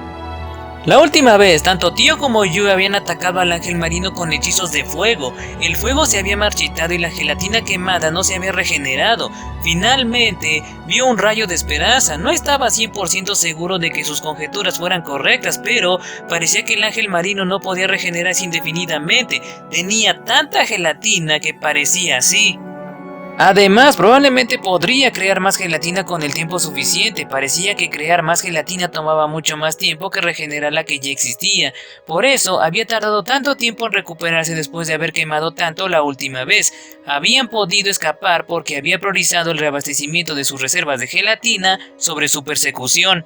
La última vez, tanto Tio como Yue habían atacado al ángel marino con hechizos de fuego. El fuego se había marchitado y la gelatina quemada no se había regenerado. Finalmente, vio un rayo de esperanza. No estaba 100% seguro de que sus conjeturas fueran correctas, pero parecía que el ángel marino no podía regenerarse indefinidamente. Tenía tanta gelatina que parecía así. Además, probablemente podría crear más gelatina con el tiempo suficiente. Parecía que crear más gelatina tomaba mucho más tiempo que regenerar la que ya existía. Por eso, había tardado tanto tiempo en recuperarse después de haber quemado tanto la última vez. Habían podido escapar porque había priorizado el reabastecimiento de sus reservas de gelatina sobre su persecución.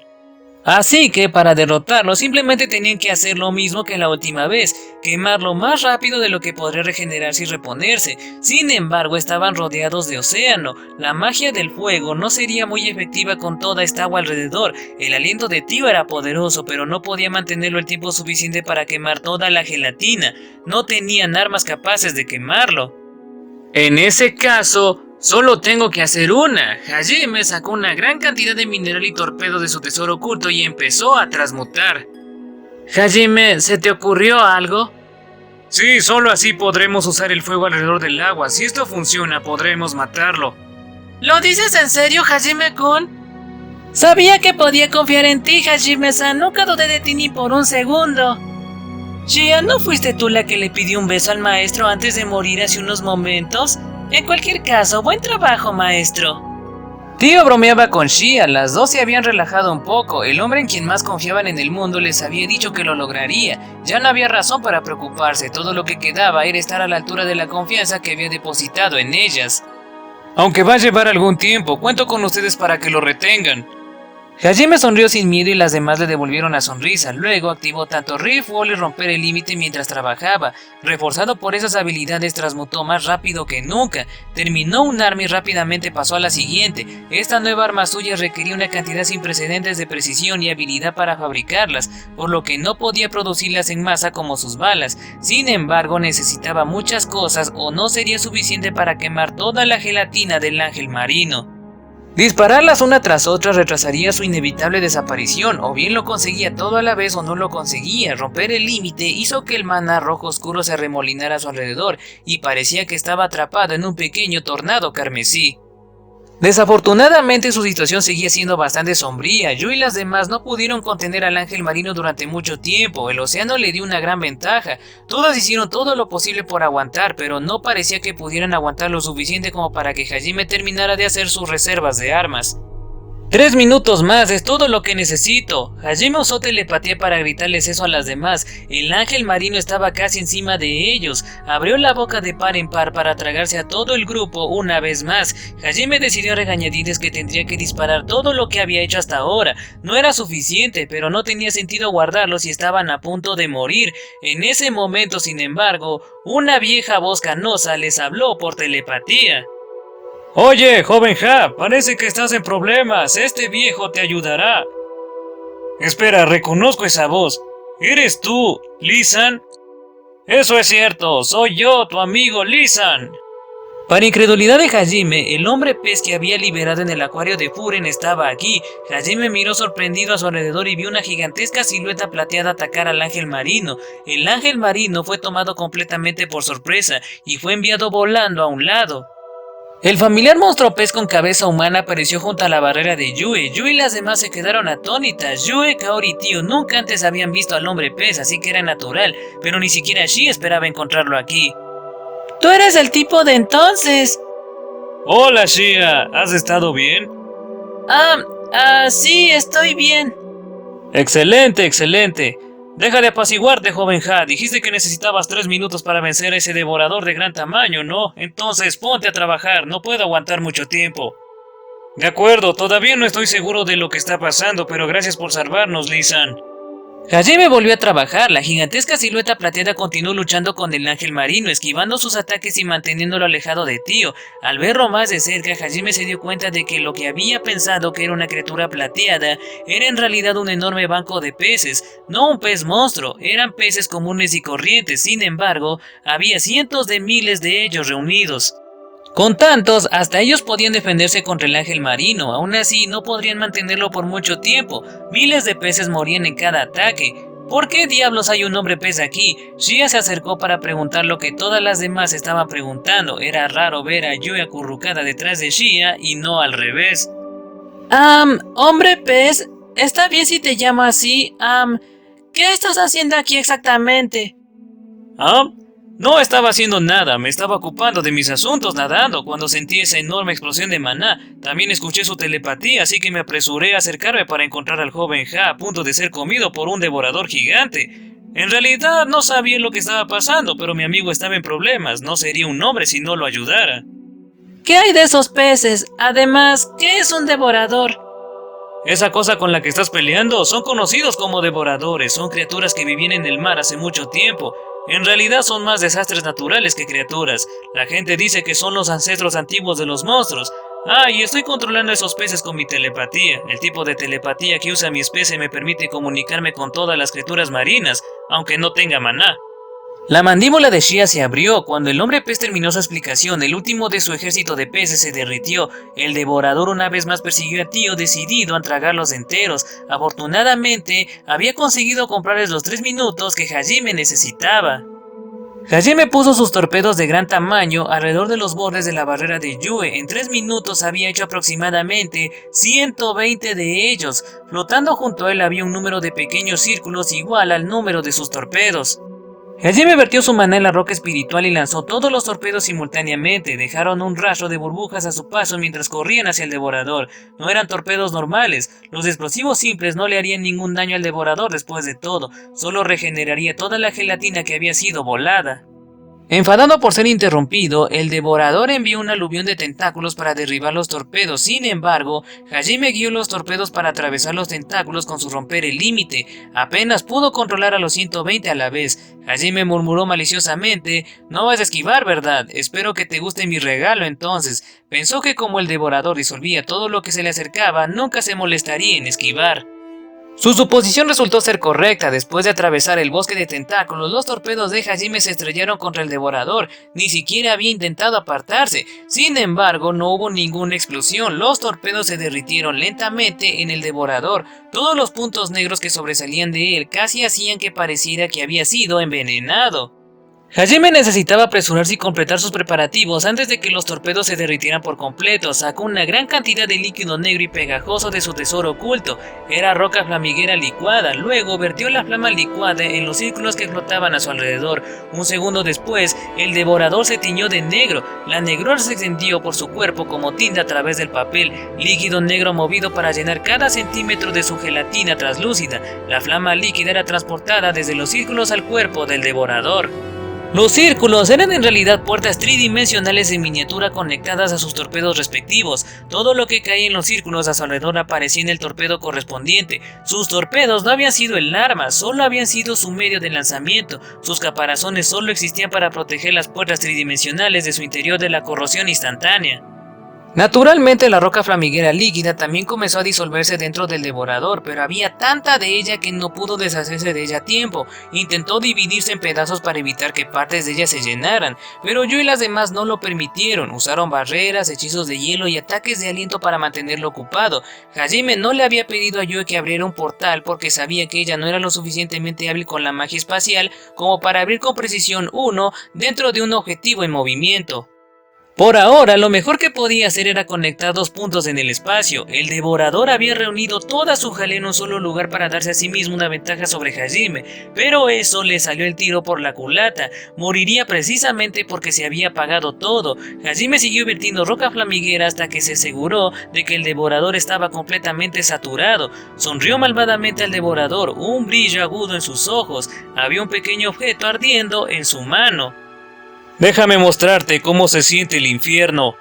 Así que para derrotarlo simplemente tenían que hacer lo mismo que la última vez, quemarlo más rápido de lo que podría regenerarse y reponerse. Sin embargo, estaban rodeados de océano. La magia del fuego no sería muy efectiva con toda esta agua alrededor. El aliento de Tio era poderoso, pero no podía mantenerlo el tiempo suficiente para quemar toda la gelatina. No tenían armas capaces de quemarlo. En ese caso... solo tengo que hacer una. Hajime sacó una gran cantidad de mineral y torpedo de su tesoro oculto y empezó a transmutar. Hajime, ¿se te ocurrió algo? Sí, solo así podremos usar el fuego alrededor del agua. Si esto funciona, podremos matarlo. ¿Lo dices en serio, Hajime-kun? Sabía que podía confiar en ti, Hajime-san. Nunca dudé de ti ni por un segundo. Shia, ¿no fuiste tú la que le pidió un beso al maestro antes de morir hace unos momentos? En cualquier caso, buen trabajo, maestro. Tio bromeaba con Shia, las dos se habían relajado un poco. El hombre en quien más confiaban en el mundo les había dicho que lo lograría. Ya no había razón para preocuparse, todo lo que quedaba era estar a la altura de la confianza que había depositado en ellas. Aunque va a llevar algún tiempo, cuento con ustedes para que lo retengan. Hajime sonrió sin miedo y las demás le devolvieron la sonrisa. Luego activó tanto Riftwall y romper el límite mientras trabajaba. Reforzado por esas habilidades, transmutó más rápido que nunca. Terminó un arma y rápidamente pasó a la siguiente. Esta nueva arma suya requería una cantidad sin precedentes de precisión y habilidad para fabricarlas, por lo que no podía producirlas en masa como sus balas. Sin embargo, necesitaba muchas cosas o no sería suficiente para quemar toda la gelatina del ángel marino. Dispararlas una tras otra retrasaría su inevitable desaparición, o bien lo conseguía todo a la vez o no lo conseguía. Romper el límite hizo que el maná rojo oscuro se arremolinara a su alrededor y parecía que estaba atrapado en un pequeño tornado carmesí. Desafortunadamente su situación seguía siendo bastante sombría. Yu y las demás no pudieron contener al ángel marino durante mucho tiempo. El océano le dio una gran ventaja. Todas hicieron todo lo posible por aguantar, pero no parecía que pudieran aguantar lo suficiente como para que Hajime terminara de hacer sus reservas de armas. 3 minutos más, es todo lo que necesito. Hajime usó telepatía para gritarles eso a las demás. El ángel marino estaba casi encima de ellos. Abrió la boca de par en par para tragarse a todo el grupo una vez más. Hajime decidió a regañadientes que tendría que disparar todo lo que había hecho hasta ahora. No era suficiente, pero no tenía sentido guardarlos y estaban a punto de morir. En ese momento, sin embargo, una vieja voz canosa les habló por telepatía. Oye, joven Ja, parece que estás en problemas. Este viejo te ayudará. Espera, reconozco esa voz. ¿Eres tú, Lee-san? Eso es cierto, soy yo, tu amigo Lee-san. Para incredulidad de Hajime, el hombre pez que había liberado en el acuario de Furen estaba aquí. Hajime miró sorprendido a su alrededor y vio una gigantesca silueta plateada atacar al ángel marino. El ángel marino fue tomado completamente por sorpresa y fue enviado volando a un lado. El familiar monstruo pez con cabeza humana apareció junto a la barrera de Yue. Yue y las demás se quedaron atónitas. Yue, Kaori y Tio nunca antes habían visto al hombre pez, así que era natural, pero ni siquiera Shi esperaba encontrarlo aquí. Tú eres el tipo de entonces. Hola, Shia, ¿has estado bien? Sí, estoy bien. Excelente, excelente. Deja de apaciguarte, joven Ja. Dijiste que necesitabas 3 minutos para vencer a ese devorador de gran tamaño, ¿no? Entonces ponte a trabajar, no puedo aguantar mucho tiempo. De acuerdo, todavía no estoy seguro de lo que está pasando, pero gracias por salvarnos, Lee-san. Hajime volvió a trabajar. La gigantesca silueta plateada continuó luchando con el ángel marino, esquivando sus ataques y manteniéndolo alejado de Tio. Al verlo más de cerca, Hajime se dio cuenta de que lo que había pensado que era una criatura plateada era en realidad un enorme banco de peces, no un pez monstruo, eran peces comunes y corrientes. Sin embargo, había cientos de miles de ellos reunidos. Con tantos, hasta ellos podían defenderse contra el ángel marino. Aún así, no podrían mantenerlo por mucho tiempo. Miles de peces morían en cada ataque. ¿Por qué diablos hay un hombre pez aquí? Shia se acercó para preguntar lo que todas las demás estaban preguntando. Era raro ver a Yue acurrucada detrás de Shia y no al revés. Hombre pez, está bien si te llamo así. ¿Qué estás haciendo aquí exactamente? No estaba haciendo nada, me estaba ocupando de mis asuntos nadando cuando sentí esa enorme explosión de maná. También escuché su telepatía, así que me apresuré a acercarme para encontrar al joven Ja a punto de ser comido por un devorador gigante. En realidad no sabía lo que estaba pasando, pero mi amigo estaba en problemas, no sería un hombre si no lo ayudara. ¿Qué hay de esos peces? Además, ¿qué es un devorador? Esa cosa con la que estás peleando son conocidos como devoradores, son criaturas que vivían en el mar hace mucho tiempo. En realidad son más desastres naturales que criaturas. La gente dice que son los ancestros antiguos de los monstruos. Y estoy controlando esos peces con mi telepatía. El tipo de telepatía que usa mi especie me permite comunicarme con todas las criaturas marinas, aunque no tenga maná. La mandíbula de Shia se abrió. Cuando el hombre pez terminó su explicación, el último de su ejército de peces se derritió. El devorador una vez más persiguió a Tio, decidido a tragarlos enteros. Afortunadamente, había conseguido comprarles los 3 minutos que Hajime necesitaba. Hajime puso sus torpedos de gran tamaño alrededor de los bordes de la barrera de Yue. En 3 minutos había hecho aproximadamente 120 de ellos. Flotando junto a él había un número de pequeños círculos igual al número de sus torpedos. Hajime vertió su maná en la roca espiritual y lanzó todos los torpedos simultáneamente. Dejaron un rastro de burbujas a su paso mientras corrían hacia el devorador. No eran torpedos normales. Los explosivos simples no le harían ningún daño al devorador después de todo. Solo regeneraría toda la gelatina que había sido volada. Enfadado por ser interrumpido, el devorador envió un aluvión de tentáculos para derribar los torpedos. Sin embargo, Hajime guió los torpedos para atravesar los tentáculos con su romper el límite. Apenas pudo controlar a los 120 a la vez. Hajime murmuró maliciosamente: "No vas a esquivar, ¿verdad? Espero que te guste mi regalo entonces". Pensó que como el devorador disolvía todo lo que se le acercaba, nunca se molestaría en esquivar. Su suposición resultó ser correcta. Después de atravesar el bosque de tentáculos, los torpedos de Hajime se estrellaron contra el devorador. Ni siquiera había intentado apartarse. Sin embargo, no hubo ninguna explosión. Los torpedos se derritieron lentamente en el devorador. Todos los puntos negros que sobresalían de él casi hacían que pareciera que había sido envenenado. Hajime necesitaba apresurarse y completar sus preparativos antes de que los torpedos se derritieran por completo. Sacó una gran cantidad de líquido negro y pegajoso de su tesoro oculto. Era roca flamiguera licuada. Luego vertió la flama licuada en los círculos que flotaban a su alrededor. Un segundo después, el devorador se tiñó de negro. La negrura se extendió por su cuerpo como tinta a través del papel, líquido negro movido para llenar cada centímetro de su gelatina translúcida. La flama líquida era transportada desde los círculos al cuerpo del devorador. Los círculos eran en realidad puertas tridimensionales en miniatura conectadas a sus torpedos respectivos. Todo lo que caía en los círculos a su alrededor aparecía en el torpedo correspondiente. Sus torpedos no habían sido el arma, solo habían sido su medio de lanzamiento. Sus caparazones solo existían para proteger las puertas tridimensionales de su interior de la corrosión instantánea. Naturalmente, la roca flamiguera líquida también comenzó a disolverse dentro del devorador, pero había tanta de ella que no pudo deshacerse de ella a tiempo. Intentó dividirse en pedazos para evitar que partes de ella se llenaran, pero yo y las demás no lo permitieron. Usaron barreras, hechizos de hielo y ataques de aliento para mantenerlo ocupado. Hajime no le había pedido a Yue que abriera un portal porque sabía que ella no era lo suficientemente hábil con la magia espacial como para abrir con precisión uno dentro de un objetivo en movimiento. Por ahora, lo mejor que podía hacer era conectar dos puntos en el espacio. El devorador había reunido toda su jalea en un solo lugar para darse a sí mismo una ventaja sobre Hajime, pero eso le salió el tiro por la culata. Moriría precisamente porque se había apagado todo. Hajime siguió vertiendo roca flamiguera hasta que se aseguró de que el devorador estaba completamente saturado. Sonrió malvadamente al devorador, un brillo agudo en sus ojos. Había un pequeño objeto ardiendo en su mano. Déjame mostrarte cómo se siente el infierno.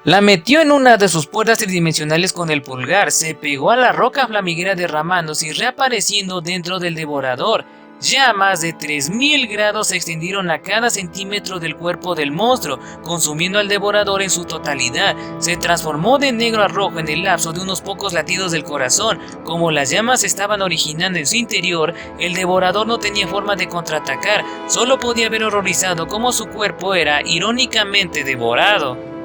La metió en una de sus puertas tridimensionales con el pulgar, se pegó a la roca flamiguera derramándose y reapareciendo dentro del devorador. Llamas de 3000 grados se extendieron a cada centímetro del cuerpo del monstruo, consumiendo al devorador en su totalidad. Se transformó de negro a rojo en el lapso de unos pocos latidos del corazón. Como las llamas se estaban originando en su interior, el devorador no tenía forma de contraatacar, solo podía ver horrorizado cómo su cuerpo era irónicamente devorado.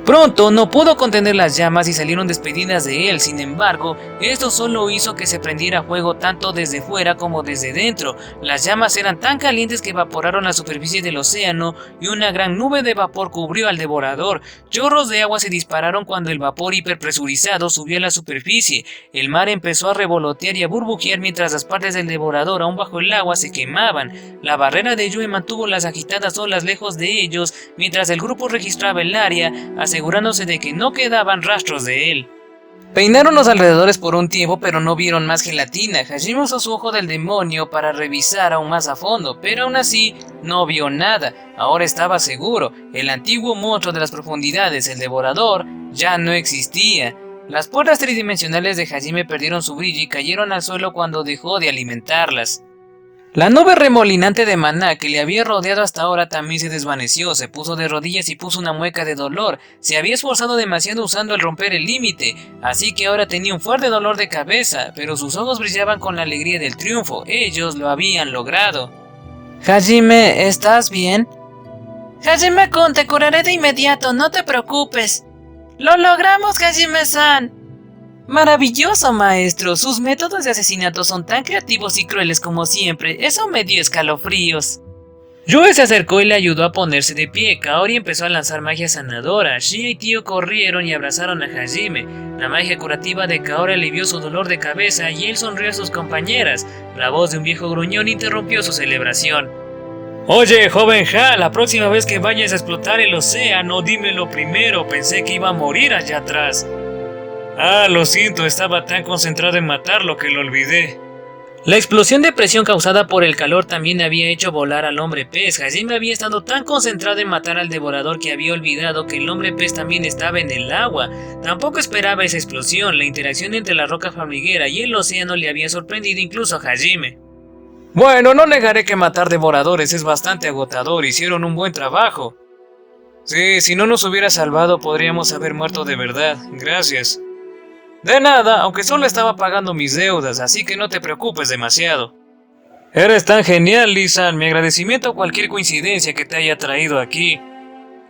Pronto no pudo contener las llamas y salieron despedidas de él. Sin embargo, esto solo hizo que se prendiera fuego tanto desde fuera como desde dentro. Las llamas eran tan calientes que evaporaron la superficie del océano y una gran nube de vapor cubrió al devorador. Chorros de agua se dispararon cuando el vapor hiperpresurizado subió a la superficie. El mar empezó a revolotear y a burbujear mientras las partes del devorador aún bajo el agua se quemaban. La barrera de Yue mantuvo las agitadas olas lejos de ellos mientras el grupo registraba el área, asegurándose de que no quedaban rastros de él. Peinaron los alrededores por un tiempo, pero no vieron más gelatina. Hajime usó su ojo del demonio para revisar aún más a fondo, pero aún así no vio nada. Ahora estaba seguro, el antiguo monstruo de las profundidades, el devorador, ya no existía. Las puertas tridimensionales de Hajime perdieron su brillo y cayeron al suelo cuando dejó de alimentarlas. La nube remolinante de maná que le había rodeado hasta ahora también se desvaneció, se puso de rodillas y puso una mueca de dolor. Se había esforzado demasiado usando el romper el límite, así que ahora tenía un fuerte dolor de cabeza, pero sus ojos brillaban con la alegría del triunfo. Ellos lo habían logrado. Hajime, ¿estás bien? Hajime-kun, te curaré de inmediato, no te preocupes. ¡Lo logramos, Hajime-san! Maravilloso, maestro. Sus métodos de asesinato son tan creativos y crueles como siempre. Eso me dio escalofríos. Yue se acercó y le ayudó a ponerse de pie. Kaori empezó a lanzar magia sanadora. Shia y Tio corrieron y abrazaron a Hajime. La magia curativa de Kaori alivió su dolor de cabeza y él sonrió a sus compañeras. La voz de un viejo gruñón interrumpió su celebración. Oye, joven Ha, la próxima vez que vayas a explotar el océano, dímelo primero. Pensé que iba a morir allá atrás. Ah, lo siento, estaba tan concentrado en matarlo que lo olvidé. La explosión de presión causada por el calor también había hecho volar al hombre pez. Hajime había estado tan concentrado en matar al devorador que había olvidado que el hombre pez también estaba en el agua. Tampoco esperaba esa explosión. La interacción entre la roca flamiguera y el océano le había sorprendido incluso a Hajime. Bueno, no negaré que matar devoradores es bastante agotador. Hicieron un buen trabajo. Sí, si no nos hubiera salvado podríamos haber muerto de verdad. Gracias. De nada, aunque solo estaba pagando mis deudas, así que no te preocupes demasiado. Eres tan genial, Lisan. Mi agradecimiento a cualquier coincidencia que te haya traído aquí.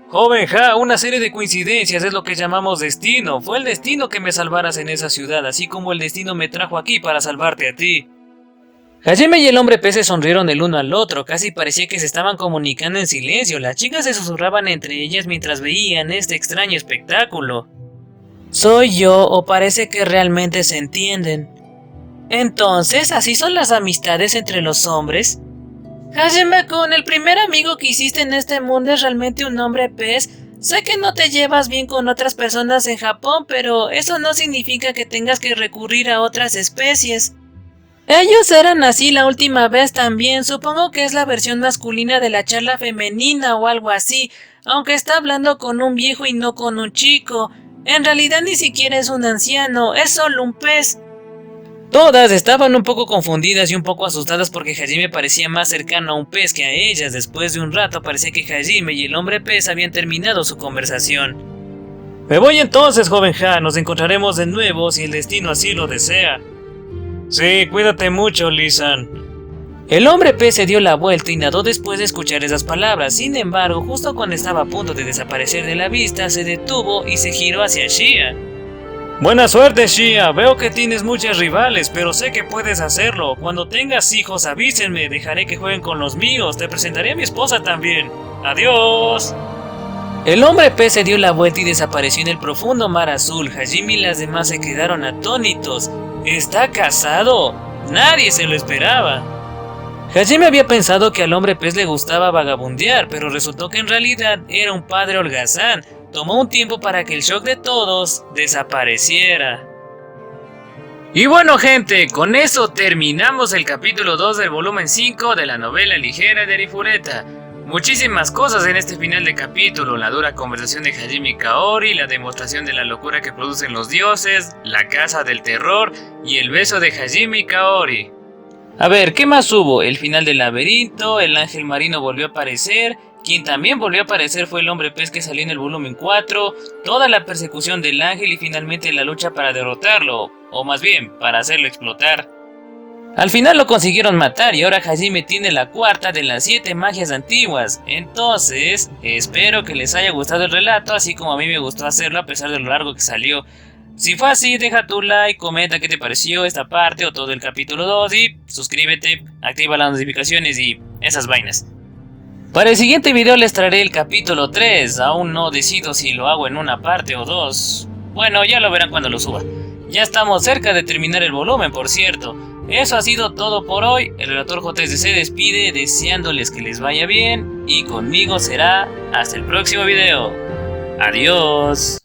Joven Ha, una serie de coincidencias es lo que llamamos destino. Fue el destino que me salvaras en esa ciudad, así como el destino me trajo aquí para salvarte a ti. Hajime y el hombre pez se sonrieron el uno al otro, casi parecía que se estaban comunicando en silencio. Las chicas se susurraban entre ellas mientras veían este extraño espectáculo. ¿Soy yo o parece que realmente se entienden? Entonces, ¿así son las amistades entre los hombres? Hajime-kun, el primer amigo que hiciste en este mundo es realmente un hombre pez. Sé que no te llevas bien con otras personas en Japón, pero eso no significa que tengas que recurrir a otras especies. Ellos eran así la última vez también, supongo que es la versión masculina de la charla femenina o algo así, aunque está hablando con un viejo y no con un chico. En realidad ni siquiera es un anciano, es solo un pez. Todas estaban un poco confundidas y un poco asustadas porque Hajime parecía más cercano a un pez que a ellas. Después de un rato parecía que Hajime y el hombre pez habían terminado su conversación. Me voy entonces, joven Ha, nos encontraremos de nuevo si el destino así lo desea. Sí, cuídate mucho, Lee-san. El hombre pez se dio la vuelta y nadó después de escuchar esas palabras. Sin embargo, justo cuando estaba a punto de desaparecer de la vista, se detuvo y se giró hacia Shia. Buena suerte, Shia. Veo que tienes muchas rivales, pero sé que puedes hacerlo. Cuando tengas hijos, avísenme. Dejaré que jueguen con los míos. Te presentaré a mi esposa también. ¡Adiós! El hombre pez se dio la vuelta y desapareció en el profundo mar azul. Hajime y las demás se quedaron atónitos. ¿Está casado? Nadie se lo esperaba. Hajime había pensado que al hombre pez le gustaba vagabundear, pero resultó que en realidad era un padre holgazán. Tomó un tiempo para que el shock de todos desapareciera. Y bueno, gente, con eso terminamos el capítulo 2 del volumen 5 de la novela ligera de Arifureta. Muchísimas cosas en este final de capítulo: la dura conversación de Hajime y Kaori, la demostración de la locura que producen los dioses, la casa del terror y el beso de Hajime y Kaori. A ver, ¿qué más hubo? El final del laberinto, el ángel marino volvió a aparecer, quien también volvió a aparecer fue el hombre pez que salió en el volumen 4, toda la persecución del ángel y finalmente la lucha para derrotarlo, o más bien, para hacerlo explotar. Al final lo consiguieron matar y ahora Hajime tiene la cuarta de las 7 magias antiguas. Entonces, espero que les haya gustado el relato, así como a mí me gustó hacerlo a pesar de lo largo que salió. Si fue así, deja tu like, comenta qué te pareció esta parte o todo el capítulo 2 y suscríbete, activa las notificaciones y esas vainas. Para el siguiente video les traeré el capítulo 3, aún no decido si lo hago en una parte o dos. Bueno, ya lo verán cuando lo suba. Ya estamos cerca de terminar el volumen, por cierto. Eso ha sido todo por hoy. El relator JS se despide deseándoles que les vaya bien y conmigo será hasta el próximo video. Adiós.